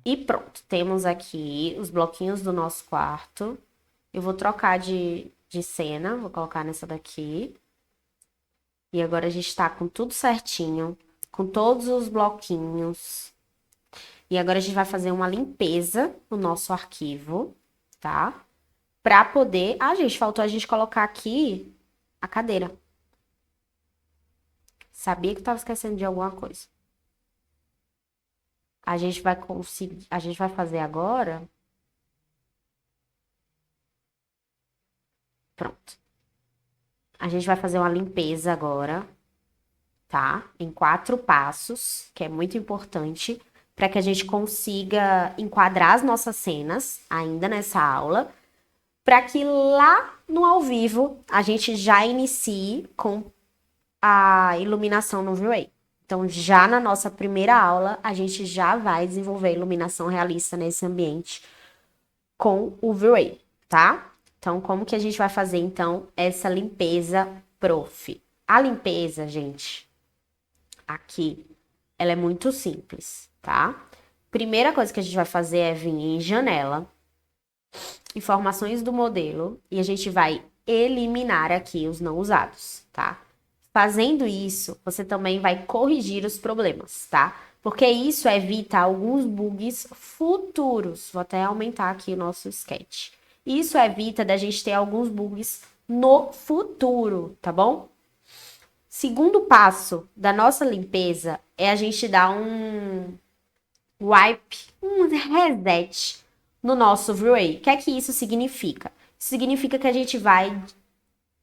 E pronto, temos aqui os bloquinhos do nosso quarto. Eu vou trocar de cena, vou colocar nessa daqui. E agora a gente tá com tudo certinho, com todos os bloquinhos. E agora a gente vai fazer uma limpeza no nosso arquivo, tá? Pra poder... Ah, gente, faltou a gente colocar aqui a cadeira. Sabia que eu tava esquecendo de alguma coisa. A gente vai conseguir... A gente vai fazer agora... Pronto. A gente vai fazer uma limpeza agora, tá? Em 4 passos, que é muito importante, para que a gente consiga enquadrar as nossas cenas ainda nessa aula, para que lá no ao vivo a gente já inicie com a iluminação no V-Ray. Então, já na nossa primeira aula, a gente já vai desenvolver a iluminação realista nesse ambiente com o V-Ray, tá? Então, como que a gente vai fazer, então, essa limpeza, prof? A limpeza, gente, aqui, ela é muito simples, tá? Primeira coisa que a gente vai fazer é vir em janela, informações do modelo, e a gente vai eliminar aqui os não usados, tá? Fazendo isso, você também vai corrigir os problemas, tá? Porque isso evita alguns bugs futuros. Vou até aumentar aqui o nosso sketch. Isso evita da gente ter alguns bugs no futuro, tá bom? Segundo passo da nossa limpeza é a gente dar um wipe, um reset no nosso V-Ray. O que é que isso significa? Isso significa que a gente vai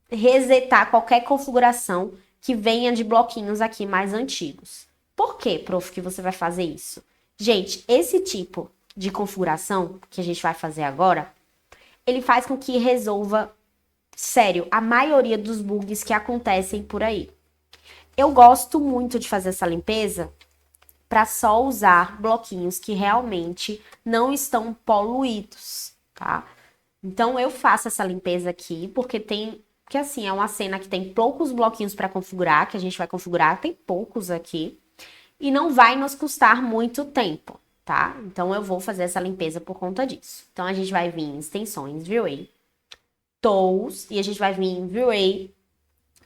resetar qualquer configuração que venha de bloquinhos aqui mais antigos. Por que, prof, que você vai fazer isso? Gente, esse tipo de configuração que a gente vai fazer agora, ele faz com que resolva, sério, a maioria dos bugs que acontecem por aí. Eu gosto muito de fazer essa limpeza para só usar bloquinhos que realmente não estão poluídos, tá? Então, eu faço essa limpeza aqui, porque assim, é uma cena que tem poucos bloquinhos para configurar, que a gente vai configurar, tem poucos aqui, e não vai nos custar muito tempo, tá? Então, eu vou fazer essa limpeza por conta disso. Então, a gente vai vir em extensões, V-Ray, Tools, e a gente vai vir em V-Ray,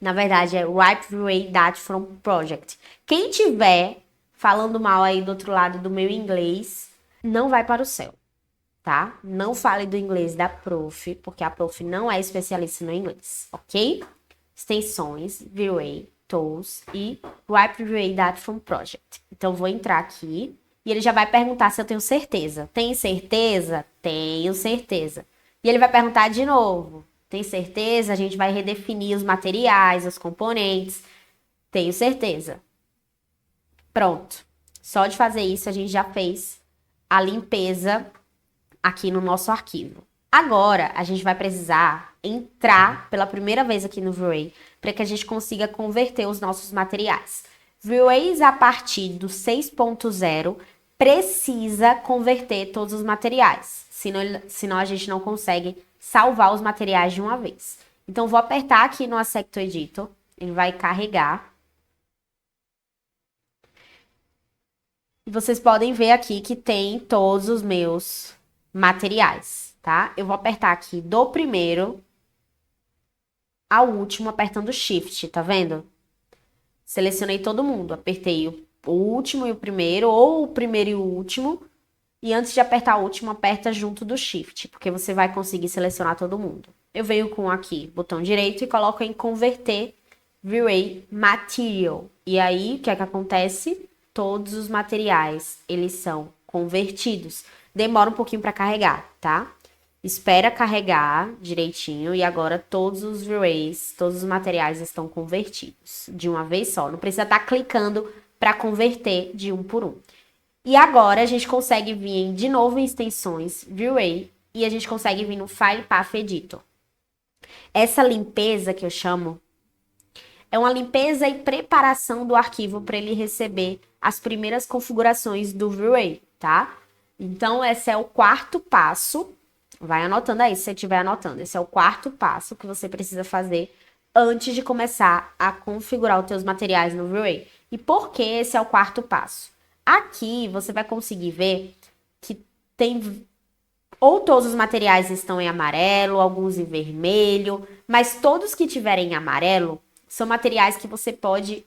na verdade, é Wipe V-Ray Data from Project. Quem tiver falando mal aí do outro lado do meu inglês, não vai para o céu. Tá? Não fale do inglês da prof, porque a prof não é especialista no inglês, ok? Extensões, V-Ray, Tools e Wipe V-Ray Data from Project. Então, vou entrar aqui e ele já vai perguntar se eu tenho certeza. Tem certeza? Tenho certeza. E ele vai perguntar de novo. Tem certeza? A gente vai redefinir os materiais, os componentes. Tenho certeza. Pronto. Só de fazer isso, a gente já fez a limpeza aqui no nosso arquivo. Agora, a gente vai precisar entrar pela primeira vez aqui no V-Ray para que a gente consiga converter os nossos materiais. V-Rays a partir do 6.0 precisa converter todos os materiais, senão a gente não consegue salvar os materiais de uma vez. Então, vou apertar aqui no Aspecto Editor, ele vai carregar. E vocês podem ver aqui que tem todos os meus materiais, tá? Eu vou apertar aqui do primeiro ao último, apertando Shift, tá vendo? Selecionei todo mundo, apertei o último e o primeiro, ou o primeiro e o último, e antes de apertar o último, aperta junto do Shift, porque você vai conseguir selecionar todo mundo. Eu venho com aqui, botão direito, e coloco em Converter V-Ray Material. E aí, o que é que acontece? todos os materiais, eles são convertidos. Demora um pouquinho para carregar, tá? Espera carregar direitinho e agora todos os V-Rays, todos os materiais estão convertidos de uma vez só. Não precisa estar clicando para converter de um por um. E agora a gente consegue vir de novo em extensões V-Ray e a gente consegue vir no File Path Editor. Essa limpeza que eu chamo é uma limpeza e preparação do arquivo para ele receber as primeiras configurações do V-Ray, tá? Então, esse é o quarto passo. Vai anotando aí, se você estiver anotando. Esse é o quarto passo que você precisa fazer antes de começar a configurar os teus materiais no V-Ray. E por que esse é o quarto passo? Aqui, você vai conseguir ver que tem... Ou todos os materiais estão em amarelo, alguns em vermelho, mas todos que tiverem em amarelo são materiais que você pode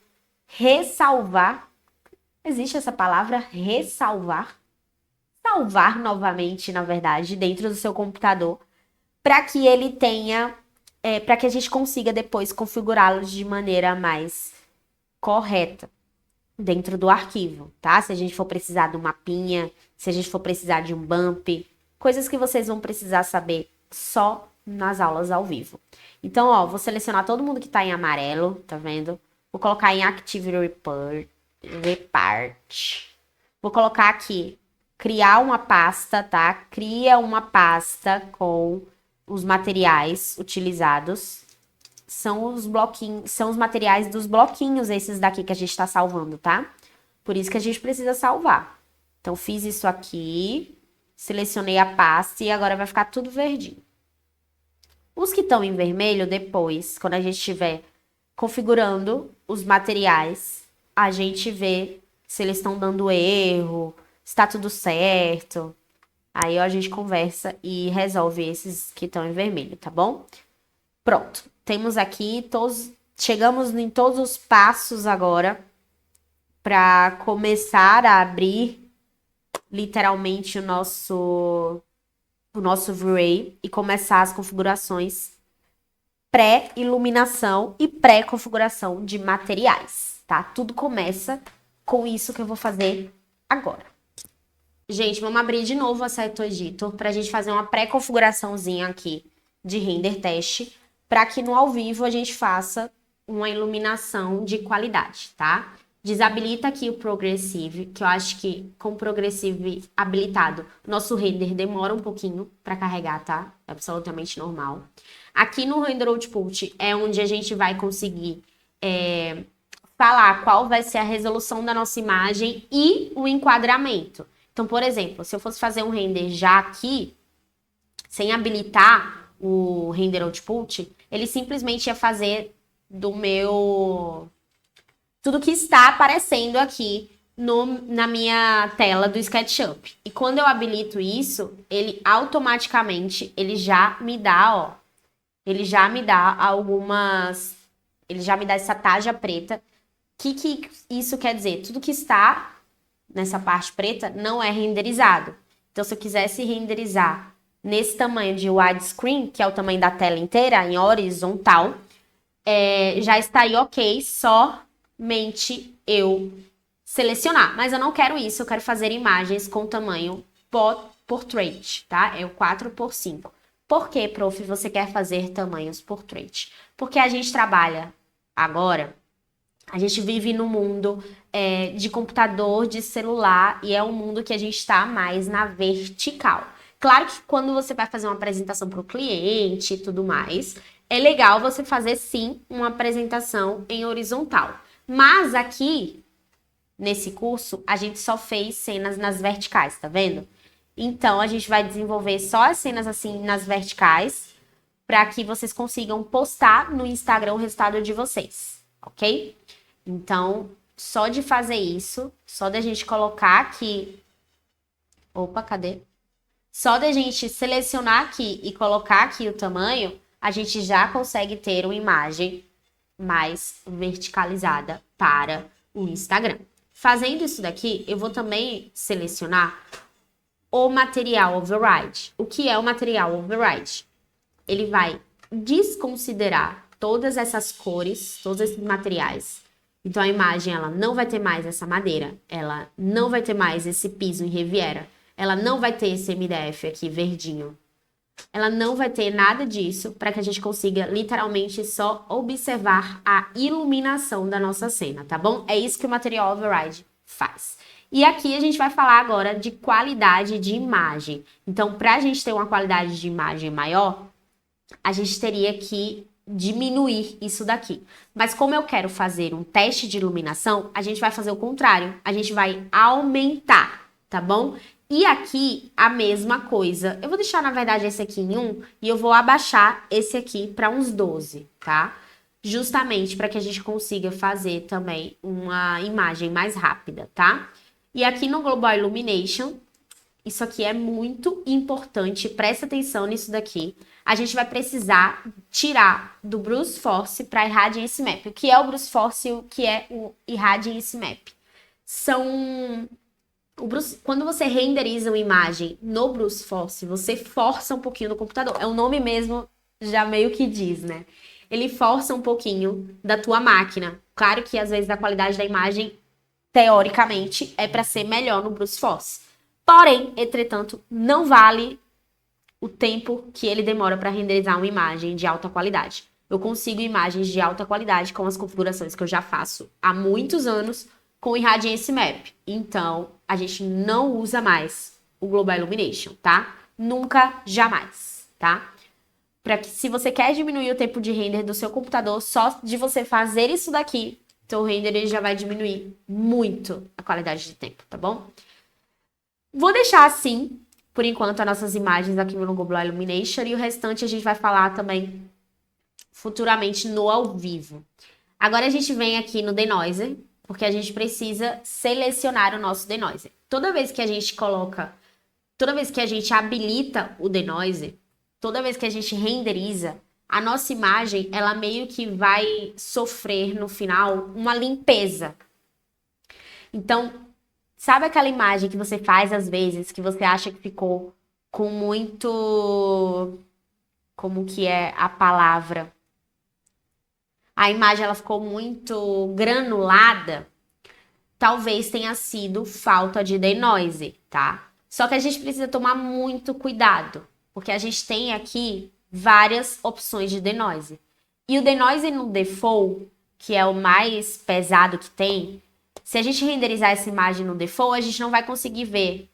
ressalvar. Existe essa palavra, ressalvar? Salvar novamente, na verdade, dentro do seu computador, para que ele tenha, para que a gente consiga depois configurá-los de maneira mais correta dentro do arquivo, tá? Se a gente for precisar de um mapinha, se a gente for precisar de um bump, coisas que vocês vão precisar saber só nas aulas ao vivo. Então, ó, vou selecionar todo mundo que tá em amarelo, tá vendo? Vou colocar em Active Repart. Vou colocar aqui, criar uma pasta, tá? Cria uma pasta com os materiais utilizados. São os bloquinhos, são os materiais dos bloquinhos esses daqui que a gente tá salvando, tá? Por isso que a gente precisa salvar. Então, fiz isso aqui, selecionei a pasta e agora vai ficar tudo verdinho. Os que estão em vermelho, depois, quando a gente estiver configurando os materiais, a gente vê se eles estão dando erro, se está tudo certo. Aí ó, a gente conversa e resolve esses que estão em vermelho, tá bom? Pronto. Temos aqui todos, chegamos em todos os passos agora para começar a abrir literalmente o nosso V-Ray e começar as configurações pré-iluminação e pré-configuração de materiais, tá? Tudo começa com isso que eu vou fazer agora. Gente, vamos abrir de novo a Seto Editor para a gente fazer uma pré-configuraçãozinha aqui de render teste, para que no ao vivo a gente faça uma iluminação de qualidade, tá? Desabilita aqui o Progressive, que eu acho que com o Progressive habilitado, nosso render demora um pouquinho para carregar, tá? É absolutamente normal. Aqui no Render Output é onde a gente vai conseguir falar qual vai ser a resolução da nossa imagem e o enquadramento. Então, por exemplo, se eu fosse fazer um render já aqui, sem habilitar o Render Output, ele simplesmente ia fazer do meu... tudo que está aparecendo aqui na minha tela do SketchUp. E quando eu habilito isso, ele automaticamente, ele já me dá, ó, ele já me dá essa taja preta. O que isso quer dizer? Tudo que está nessa parte preta não é renderizado. Então, se eu quisesse renderizar nesse tamanho de widescreen, que é o tamanho da tela inteira, em horizontal, já estaria ok, somente eu selecionar. Mas eu não quero isso, eu quero fazer imagens com tamanho portrait, tá? É o 4:5. Por que, prof, você quer fazer tamanhos portrait? Porque a gente trabalha agora, a gente vive no mundo de computador, de celular, e é um mundo que a gente está mais na vertical. Claro que quando você vai fazer uma apresentação para o cliente e tudo mais, é legal você fazer, sim, uma apresentação em horizontal. Mas aqui, nesse curso, a gente só fez cenas nas verticais, tá vendo? Então, a gente vai desenvolver só as cenas assim nas verticais, para que vocês consigam postar no Instagram o resultado de vocês, ok? Então, só de fazer isso, só da gente colocar aqui... Opa, cadê? Só da gente selecionar aqui e colocar aqui o tamanho, a gente já consegue ter uma imagem mais verticalizada para o Instagram. Fazendo isso daqui, eu vou também selecionar o material override. O que é o material override? Ele vai desconsiderar todas essas cores, todos esses materiais, Então, a imagem, ela não vai ter mais essa madeira, ela não vai ter mais esse piso em Riviera, ela não vai ter esse MDF aqui verdinho. Ela não vai ter nada disso para que a gente consiga literalmente só observar a iluminação da nossa cena, tá bom? É isso que o Material Override faz. E aqui a gente vai falar agora de qualidade de imagem. Então, para a gente ter uma qualidade de imagem maior, a gente teria que diminuir isso daqui. Mas como eu quero fazer um teste de iluminação, a gente vai fazer o contrário. A gente vai aumentar, tá bom? E aqui, a mesma coisa. Eu vou deixar, na verdade, esse aqui em 1 e eu vou abaixar esse aqui para uns 12, tá? Justamente para que a gente consiga fazer também uma imagem mais rápida, tá? E aqui no Global Illumination, isso aqui é muito importante, presta atenção nisso daqui. A gente vai precisar tirar do Brute Force para Irradiance Map. O que é o Brute Force e o que é o Irradiance Map? Quando você renderiza uma imagem no Brute Force, você força um pouquinho no computador. É o nome mesmo, já meio que diz, né? Ele força um pouquinho da tua máquina. Claro que às vezes a qualidade da imagem, teoricamente, é para ser melhor no Brute Force. Porém, entretanto, não vale o tempo que ele demora para renderizar uma imagem de alta qualidade. Eu consigo imagens de alta qualidade com as configurações que eu já faço há muitos anos com o Irradiance Map. Então, a gente não usa mais o Global Illumination, tá? Nunca, jamais, tá? Para que, se você quer diminuir o tempo de render do seu computador, só de você fazer isso daqui, seu render ele já vai diminuir muito a qualidade de tempo, tá bom? Vou deixar assim, por enquanto, as nossas imagens aqui no Global Illumination e o restante a gente vai falar também futuramente no ao vivo. Agora a gente vem aqui no Denoiser, porque a gente precisa selecionar o nosso Denoiser. Toda vez que a gente habilita o Denoiser, toda vez que a gente renderiza, a nossa imagem, ela meio que vai sofrer no final uma limpeza. Então, sabe aquela imagem que você faz às vezes, que você acha que ficou com muito... Como que é a palavra? A imagem ela ficou muito granulada. Talvez tenha sido falta de denoise, tá? Só que a gente precisa tomar muito cuidado, porque a gente tem aqui várias opções de denoise. E o denoise no default, que é o mais pesado que tem, se a gente renderizar essa imagem no default, a gente não vai conseguir ver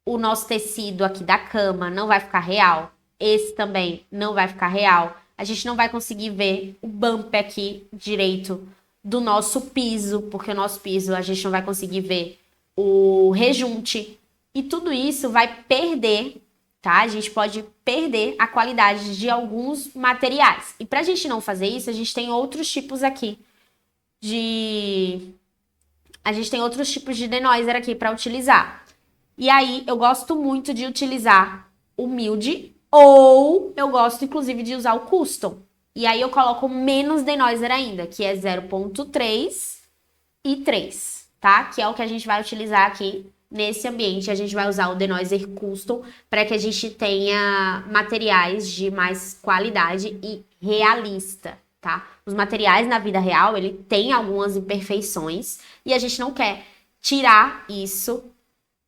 o nosso tecido aqui da cama, não vai ficar real. Esse também não vai ficar real. A gente não vai conseguir ver o bump aqui direito do nosso piso, porque o nosso piso a gente não vai conseguir ver o rejunte. E tudo isso vai perder, tá? A gente pode perder a qualidade de alguns materiais. E pra gente não fazer isso, a gente tem outros tipos aqui de denoiser aqui para utilizar. E aí, eu gosto muito de utilizar o Mild, ou eu gosto, inclusive, de usar o Custom. E aí, eu coloco menos denoiser ainda, que é 0.3 e 3, tá? Que é o que a gente vai utilizar aqui nesse ambiente. A gente vai usar o denoiser Custom para que a gente tenha materiais de mais qualidade e realista, tá? Os materiais na vida real, ele tem algumas imperfeições e a gente não quer tirar isso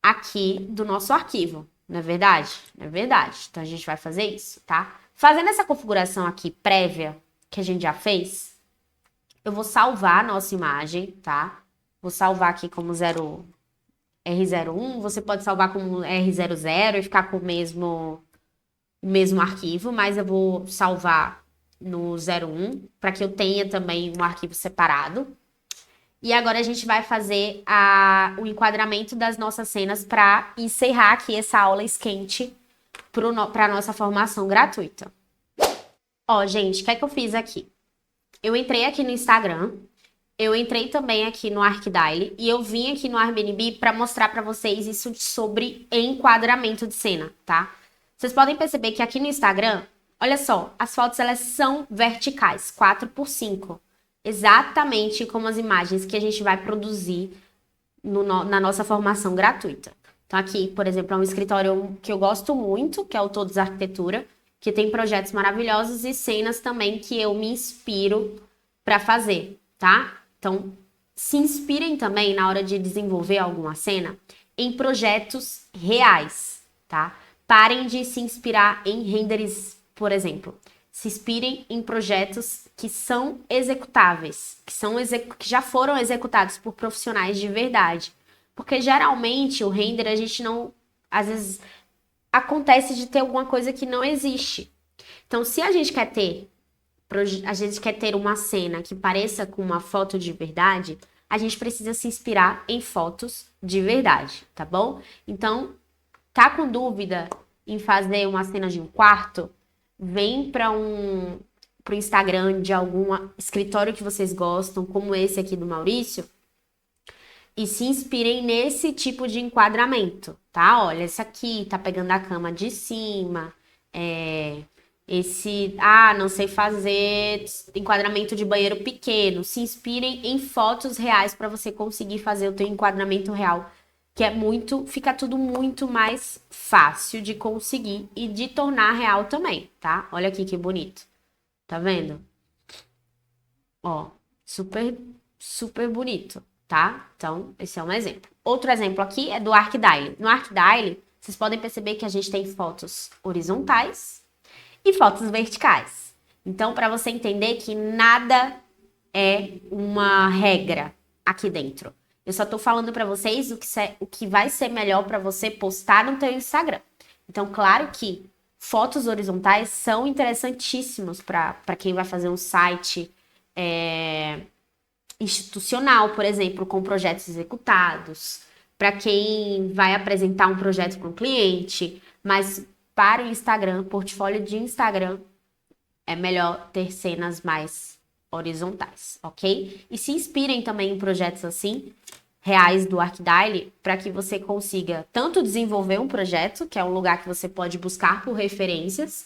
aqui do nosso arquivo, não é verdade? Não é verdade. Então, a gente vai fazer isso, tá? Fazendo essa configuração aqui prévia, que a gente já fez, eu vou salvar a nossa imagem, tá? Vou salvar aqui como R01, você pode salvar como R00 e ficar com o mesmo arquivo, mas eu vou salvar no 01, para que eu tenha também um arquivo separado. E agora a gente vai fazer o enquadramento das nossas cenas para encerrar aqui essa aula esquente para a nossa formação gratuita. Ó, gente, o que é que eu fiz aqui? Eu entrei aqui no Instagram, eu entrei também aqui no Arcdial e eu vim aqui no Airbnb para mostrar para vocês isso sobre enquadramento de cena, tá? Vocês podem perceber que aqui no Instagram, olha só, as fotos elas são verticais, 4x5. Exatamente como as imagens que a gente vai produzir na nossa formação gratuita. Então aqui, por exemplo, é um escritório que eu gosto muito, que é o Todos Arquitetura, que tem projetos maravilhosos e cenas também que eu me inspiro para fazer, tá? Então, se inspirem também na hora de desenvolver alguma cena em projetos reais, tá? Parem de se inspirar em renders, por exemplo. Se inspirem em projetos que são executáveis, que já foram executados por profissionais de verdade. Porque geralmente o render a gente não, às vezes acontece de ter alguma coisa que não existe. Então, se a gente quer ter uma cena que pareça com uma foto de verdade, a gente precisa se inspirar em fotos de verdade, tá bom? Então, tá com dúvida em fazer uma cena de um quarto? Vem pro Instagram de algum escritório que vocês gostam, como esse aqui do Maurício, e se inspirem nesse tipo de enquadramento, tá? Olha, esse aqui tá pegando a cama de cima, não sei fazer enquadramento de banheiro pequeno. Se inspirem em fotos reais para você conseguir fazer o teu enquadramento real, que fica tudo muito mais fácil de conseguir e de tornar real também, tá? Olha aqui que bonito. Tá vendo? Ó, super, super bonito, tá? Então, esse é um exemplo. Outro exemplo aqui é do ArcDaily. No ArcDaily, vocês podem perceber que a gente tem fotos horizontais e fotos verticais. Então, para você entender que nada é uma regra aqui dentro. Eu só tô falando para vocês o que vai ser melhor para você postar no teu Instagram. Então, claro que fotos horizontais são interessantíssimos para quem vai fazer um site institucional, por exemplo, com projetos executados, para quem vai apresentar um projeto para um cliente, mas para o Instagram, portfólio de Instagram, é melhor ter cenas mais horizontais, ok? E se inspirem também em projetos assim, reais do ArcDaily, para que você consiga tanto desenvolver um projeto, que é um lugar que você pode buscar por referências,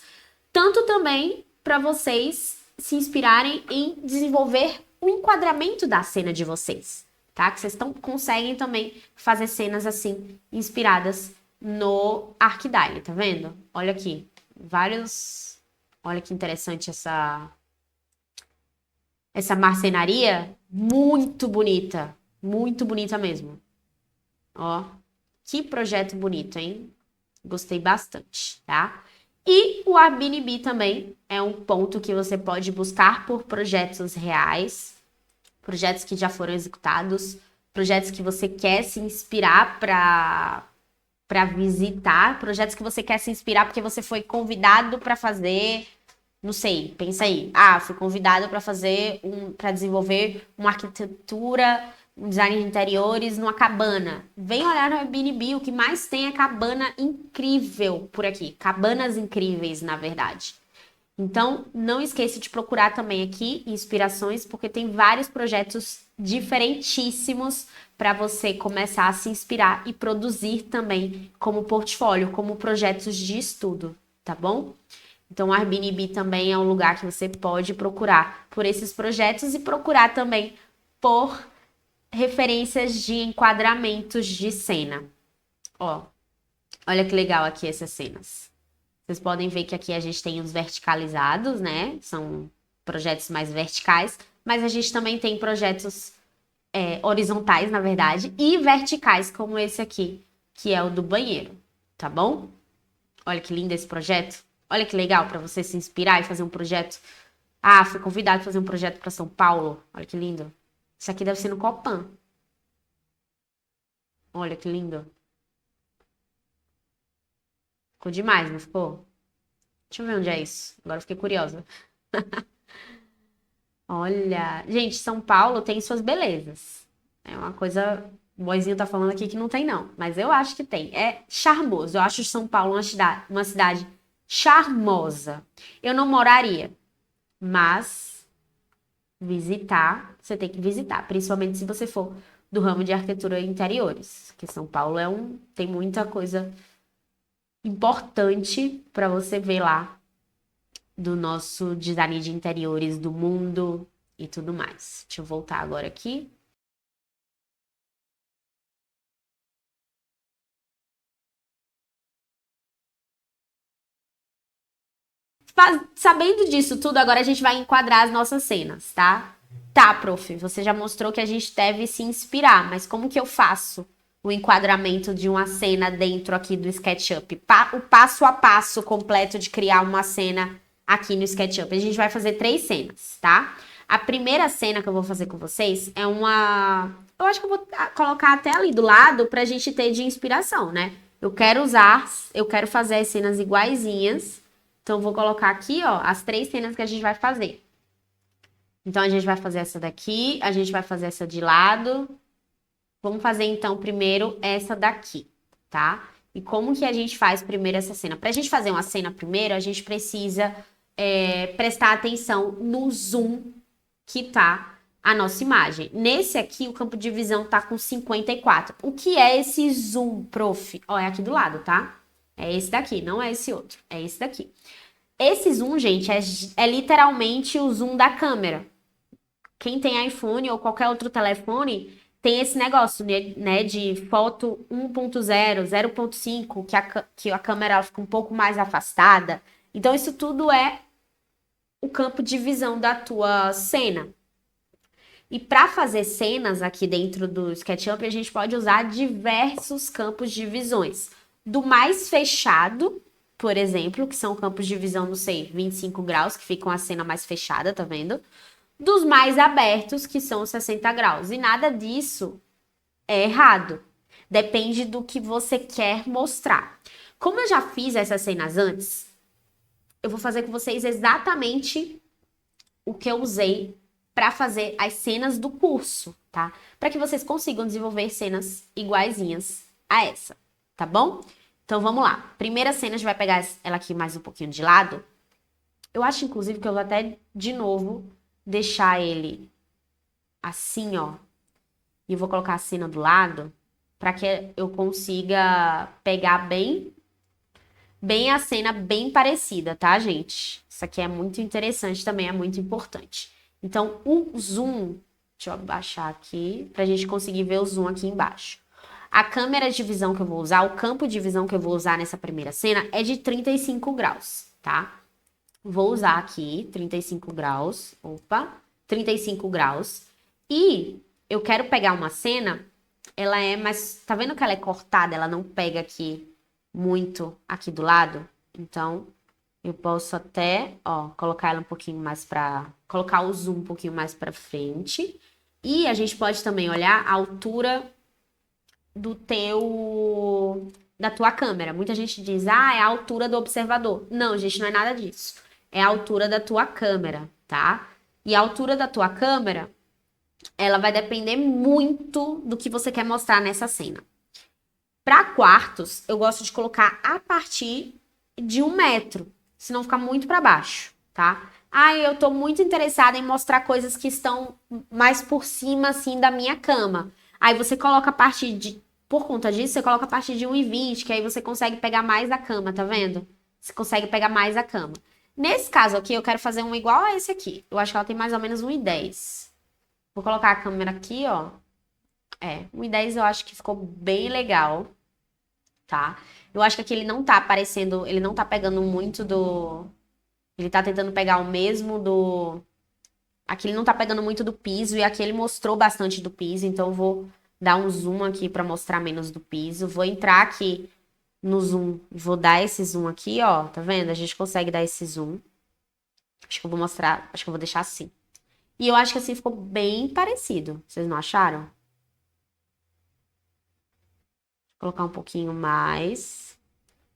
tanto também para vocês se inspirarem em desenvolver o enquadramento da cena de vocês, tá? Que vocês conseguem também fazer cenas assim, inspiradas no ArcDaily, tá vendo? Olha aqui, olha que interessante essa marcenaria, muito bonita mesmo. Ó, que projeto bonito, hein? Gostei bastante, tá? E o Airbnb também é um ponto que você pode buscar por projetos reais, projetos que já foram executados, projetos que você quer se inspirar para visitar, projetos que você quer se inspirar porque você foi convidado para fazer, não sei, pensa aí. Fui convidado para desenvolver uma arquitetura, um design de interiores numa cabana. Vem olhar no Airbnb, o que mais tem é cabana incrível por aqui, cabanas incríveis, na verdade. Então, não esqueça de procurar também aqui inspirações, porque tem vários projetos diferentíssimos para você começar a se inspirar e produzir também como portfólio, como projetos de estudo, tá bom? Então, o Airbnb também é um lugar que você pode procurar por esses projetos e procurar também por referências de enquadramentos de cena. Ó, olha que legal aqui essas cenas. Vocês podem ver que aqui a gente tem os verticalizados, né? São projetos mais verticais, mas a gente também tem projetos horizontais, na verdade, e verticais, como esse aqui, que é o do banheiro, tá bom? Olha que lindo esse projeto. Olha que legal para você se inspirar e fazer um projeto. Fui convidado a fazer um projeto para São Paulo. Olha que lindo. Isso aqui deve ser no Copan. Olha que lindo. Ficou demais, não ficou? Deixa eu ver onde é isso. Agora eu fiquei curiosa. Olha, gente, São Paulo tem suas belezas. É uma coisa, o boizinho tá falando aqui que não tem não, mas eu acho que tem. É charmoso. Eu acho São Paulo uma cidade charmosa. Eu não moraria, mas visitar, você tem que visitar, principalmente se você for do ramo de arquitetura e interiores, que São Paulo tem muita coisa importante para você ver lá do nosso design de interiores do mundo e tudo mais. Deixa eu voltar agora aqui. Sabendo disso tudo, agora a gente vai enquadrar as nossas cenas, tá? Tá, prof, você já mostrou que a gente deve se inspirar, mas como que eu faço o enquadramento de uma cena dentro aqui do SketchUp? O passo a passo completo de criar uma cena aqui no SketchUp. A gente vai fazer 3 cenas, tá? A primeira cena que eu vou fazer com vocês é uma... Eu acho que eu vou colocar até ali do lado pra gente ter de inspiração, né? Eu quero fazer as cenas iguaizinhas. Então, eu vou colocar aqui, ó, as 3 cenas que a gente vai fazer. Então, a gente vai fazer essa daqui, a gente vai fazer essa de lado. Vamos fazer, então, primeiro essa daqui, tá? E como que a gente faz primeiro essa cena? Pra gente fazer uma cena primeiro, a gente precisa prestar atenção no zoom que tá a nossa imagem. Nesse aqui, o campo de visão tá com 54. O que é esse zoom, prof? Ó, é aqui do lado, tá? É esse daqui, não é esse outro. É esse daqui. Esse zoom, gente, é literalmente o zoom da câmera. Quem tem iPhone ou qualquer outro telefone tem esse negócio, né, de foto 1.0, 0.5, que a câmera fica um pouco mais afastada. Então, isso tudo é o campo de visão da tua cena. E para fazer cenas aqui dentro do SketchUp, a gente pode usar diversos campos de visões. Do mais fechado, por exemplo, que são campos de visão, não sei, 25 graus, que ficam a cena mais fechada, tá vendo? Dos mais abertos, que são 60 graus. E nada disso é errado. Depende do que você quer mostrar. Como eu já fiz essas cenas antes, eu vou fazer com vocês exatamente o que eu usei para fazer as cenas do curso, tá? Para que vocês consigam desenvolver cenas iguaizinhas a essa, tá bom? Então vamos lá. Primeira cena, a gente vai pegar ela aqui mais um pouquinho de lado. Eu acho, inclusive, que eu vou até, de novo, deixar ele assim, ó. E vou colocar a cena do lado para que eu consiga pegar bem a cena bem parecida, tá, gente? Isso aqui é muito interessante também, é muito importante. Então, o zoom, deixa eu abaixar aqui pra gente conseguir ver o zoom aqui embaixo. A câmera de visão que eu vou usar, o campo de visão que eu vou usar nessa primeira cena é de 35 graus, tá? Vou usar aqui 35 graus, 35 graus. E eu quero pegar uma cena, ela é mais, tá vendo que ela é cortada, ela não pega aqui muito aqui do lado? Então, eu posso até, ó, colocar ela um pouquinho mais colocar o zoom um pouquinho mais pra frente. E a gente pode também olhar a altura da tua câmera. Muita gente diz, é a altura do observador. Não, gente, não é nada disso. É a altura da tua câmera, tá? E a altura da tua câmera, ela vai depender muito do que você quer mostrar nessa cena. Para quartos, eu gosto de colocar a partir de 1 metro, senão fica muito para baixo, tá? Eu tô muito interessada em mostrar coisas que estão mais por cima, assim, da minha cama. Aí você coloca a partir de... Por conta disso, você coloca a partir de 1,20, que aí você consegue pegar mais a cama, tá vendo? Você consegue pegar mais a cama. Nesse caso aqui, eu quero fazer um igual a esse aqui. Eu acho que ela tem mais ou menos 1,10. Vou colocar a câmera aqui, ó. 1,10 eu acho que ficou bem legal, tá? Eu acho que aqui ele não tá aparecendo, ele não tá pegando muito do... Ele tá tentando pegar o mesmo do... Aqui ele não tá pegando muito do piso e aqui ele mostrou bastante do piso, então eu vou dar um zoom aqui pra mostrar menos do piso. Vou entrar aqui no zoom, vou dar esse zoom aqui, ó, tá vendo? A gente consegue dar esse zoom. Acho que eu vou mostrar, acho que eu vou deixar assim. E eu acho que assim ficou bem parecido, vocês não acharam? Vou colocar um pouquinho mais.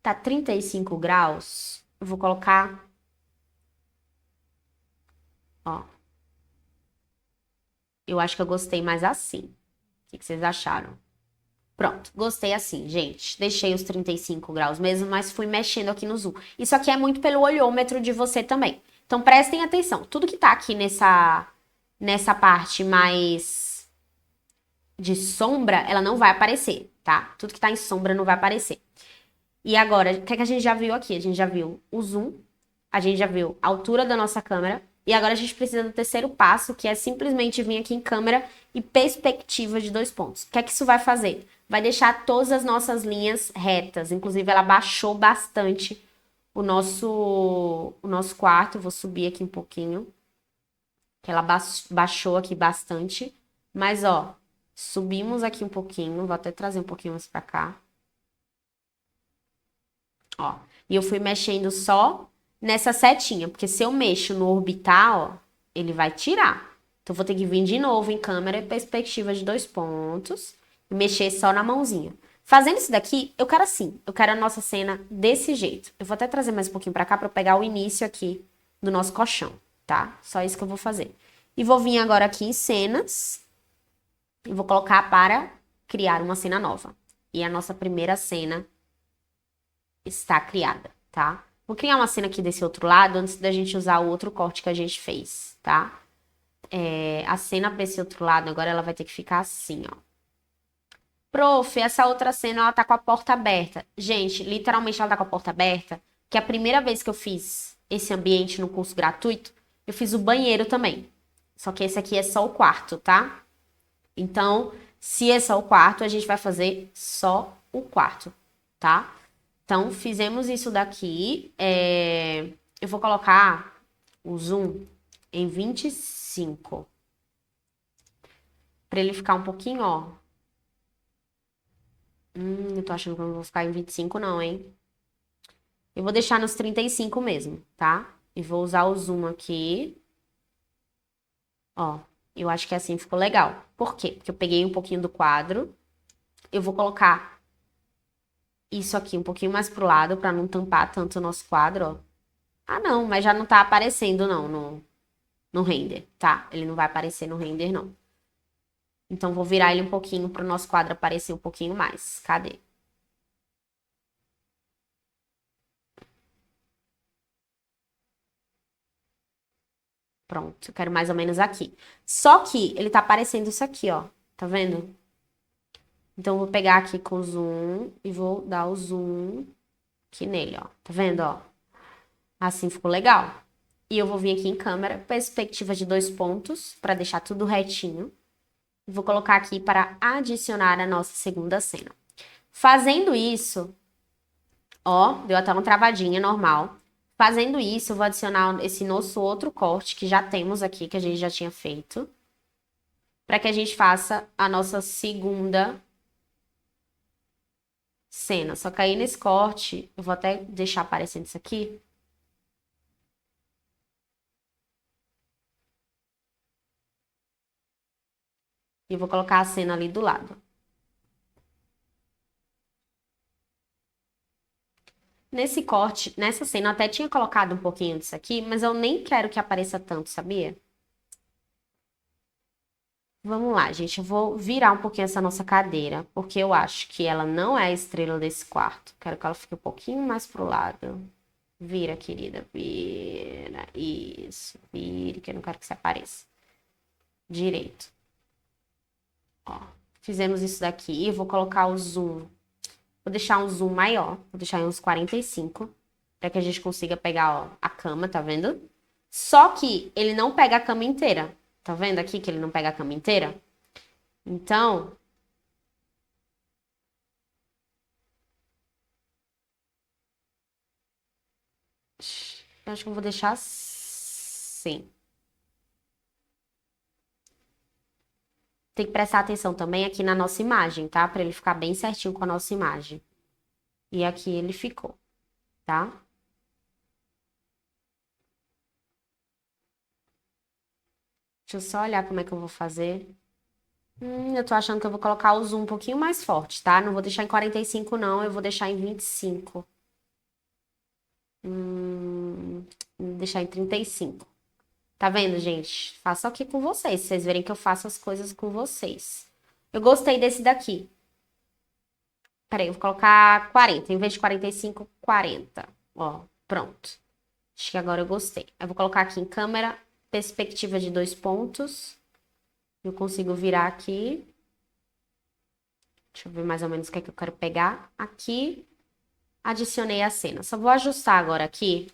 Tá 35 graus, eu vou colocar... Ó. Eu acho que eu gostei mais assim. O que vocês acharam? Pronto, gostei assim, gente. Deixei os 35 graus mesmo, mas fui mexendo aqui no zoom. Isso aqui é muito pelo olhômetro de você também. Então, prestem atenção. Tudo que tá aqui nessa parte mais de sombra, ela não vai aparecer, tá? Tudo que tá em sombra não vai aparecer. E agora, o que é que a gente já viu aqui? A gente já viu o zoom, a gente já viu a altura da nossa câmera, e agora a gente precisa do terceiro passo, que é simplesmente vir aqui em câmera e perspectiva de 2 pontos. O que é que isso vai fazer? Vai deixar todas as nossas linhas retas. Inclusive, ela baixou bastante o nosso quarto. Vou subir aqui um pouquinho. que ela baixou aqui bastante. Mas, ó, subimos aqui um pouquinho. Vou até trazer um pouquinho mais pra cá. Ó, e eu fui mexendo só nessa setinha, porque se eu mexo no orbital, ó, ele vai tirar. Então, eu vou ter que vir de novo em câmera e perspectiva de 2 pontos e mexer só na mãozinha. Fazendo isso daqui, eu quero assim, eu quero a nossa cena desse jeito. Eu vou até trazer mais um pouquinho pra cá pra eu pegar o início aqui do nosso colchão, tá? Só isso que eu vou fazer. E vou vir agora aqui em cenas e vou colocar para criar uma cena nova. E a nossa primeira cena está criada, tá? Vou criar uma cena aqui desse outro lado antes da gente usar o outro corte que a gente fez, tá? A cena para esse outro lado agora ela vai ter que ficar assim, ó. Prof, essa outra cena ela tá com a porta aberta. Gente, literalmente ela tá com a porta aberta, que a primeira vez que eu fiz esse ambiente no curso gratuito, eu fiz o banheiro também. Só que esse aqui é só o quarto, tá? Então, se é só o quarto, a gente vai fazer só o quarto, tá? Então, fizemos isso daqui. Eu vou colocar o zoom em 25. Pra ele ficar um pouquinho, ó. Eu tô achando que eu não vou ficar em 25 não, hein? Eu vou deixar nos 35 mesmo, tá? E vou usar o zoom aqui. Ó, eu acho que assim ficou legal. Por quê? Porque eu peguei um pouquinho do quadro. Eu vou colocar isso aqui um pouquinho mais pro lado pra não tampar tanto o nosso quadro, ó. Ah, não, mas já não tá aparecendo não no render, tá? Ele não vai aparecer no render, não. Então, vou virar ele um pouquinho pro nosso quadro aparecer um pouquinho mais. Cadê? Pronto, eu quero mais ou menos aqui. Só que ele tá aparecendo isso aqui, ó. Tá vendo? Então, eu vou pegar aqui com o zoom e vou dar o zoom aqui nele, ó. Tá vendo, ó? Assim ficou legal. E eu vou vir aqui em câmera, perspectiva de 2 pontos, pra deixar tudo retinho. Vou colocar aqui para adicionar a nossa segunda cena. Fazendo isso, ó, deu até uma travadinha normal. Fazendo isso, eu vou adicionar esse nosso outro corte que já temos aqui, que a gente já tinha feito. Para que a gente faça a nossa segunda cena. Só que aí nesse corte, eu vou até deixar aparecendo isso aqui. E vou colocar a cena ali do lado. Nesse corte, nessa cena, eu até tinha colocado um pouquinho disso aqui, mas eu nem quero que apareça tanto, sabia? Vamos lá, gente. Eu vou virar um pouquinho essa nossa cadeira, porque eu acho que ela não é a estrela desse quarto. Quero que ela fique um pouquinho mais pro lado. Vira, querida, vira. Isso, vire, que eu não quero que você apareça. Direito. Ó, fizemos isso daqui. Eu vou colocar o zoom. Vou deixar um zoom maior. Vou deixar em uns 45, para que a gente consiga pegar, ó, a cama, tá vendo? Só que ele não pega a cama inteira. Tá vendo aqui que ele não pega a cama inteira? Então, eu acho que eu vou deixar assim. Tem que prestar atenção também aqui na nossa imagem, tá? Pra ele ficar bem certinho com a nossa imagem. E aqui ele ficou, tá? Deixa eu só olhar como é que eu vou fazer. Eu tô achando que eu vou colocar o zoom um pouquinho mais forte, tá? Não vou deixar em 45 não, eu vou deixar em 25. Vou deixar em 35. Tá vendo, gente? Faço aqui com vocês, pra vocês verem que eu faço as coisas com vocês. Eu gostei desse daqui. Peraí, eu vou colocar 40. Em vez de 45, 40. Ó, pronto. Acho que agora eu gostei. Eu vou colocar aqui em câmera, perspectiva de 2 pontos. Eu consigo virar aqui. Deixa eu ver mais ou menos o que é que eu quero pegar. Aqui, adicionei a cena. Só vou ajustar agora aqui.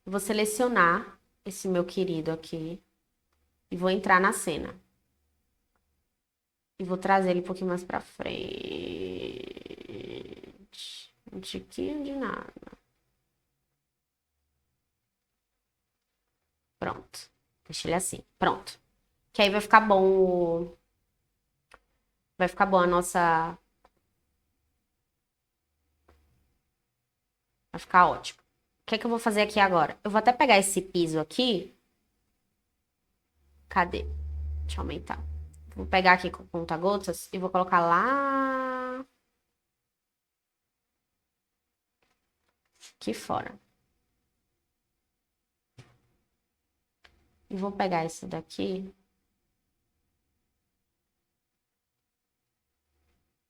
Vou selecionar esse meu querido aqui. E vou entrar na cena. E vou trazer ele um pouquinho mais pra frente. Um tiquinho de nada. Pronto. Deixa ele assim. Pronto. Que aí vai ficar bom. Vai ficar bom a nossa. Vai ficar ótimo. O que é que eu vou fazer aqui agora? Eu vou até pegar esse piso aqui. Cadê? Deixa eu aumentar. Vou pegar aqui com conta-gotas e vou colocar lá aqui fora. E vou pegar esse daqui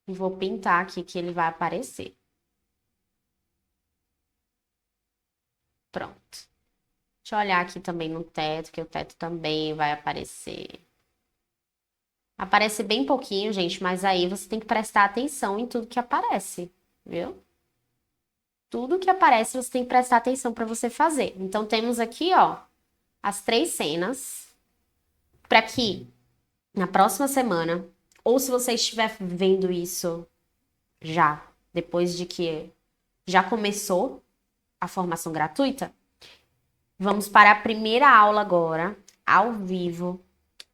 e vou pintar aqui que ele vai aparecer. Pronto. Deixa eu olhar aqui também no teto, que o teto também vai aparecer. Aparece bem pouquinho, gente, mas aí você tem que prestar atenção em tudo que aparece, viu? Tudo que aparece você tem que prestar atenção para você fazer. Então, temos aqui, ó, as 3 cenas, para que na próxima semana, ou se você estiver vendo isso já, depois de que já começou a formação gratuita, vamos para a primeira aula agora, ao vivo,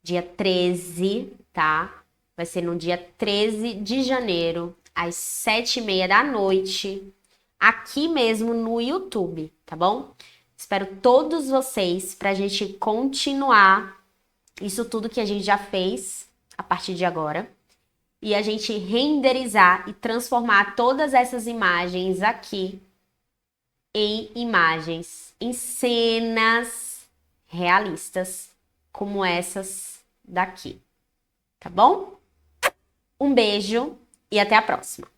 dia 13, tá? Vai ser no dia 13 de janeiro, às 7h30 da noite, aqui mesmo no YouTube, tá bom? Espero todos vocês pra gente continuar isso tudo que a gente já fez a partir de agora. E a gente renderizar e transformar todas essas imagens aqui em imagens, em cenas realistas, como essas daqui. Tá bom? Um beijo e até a próxima!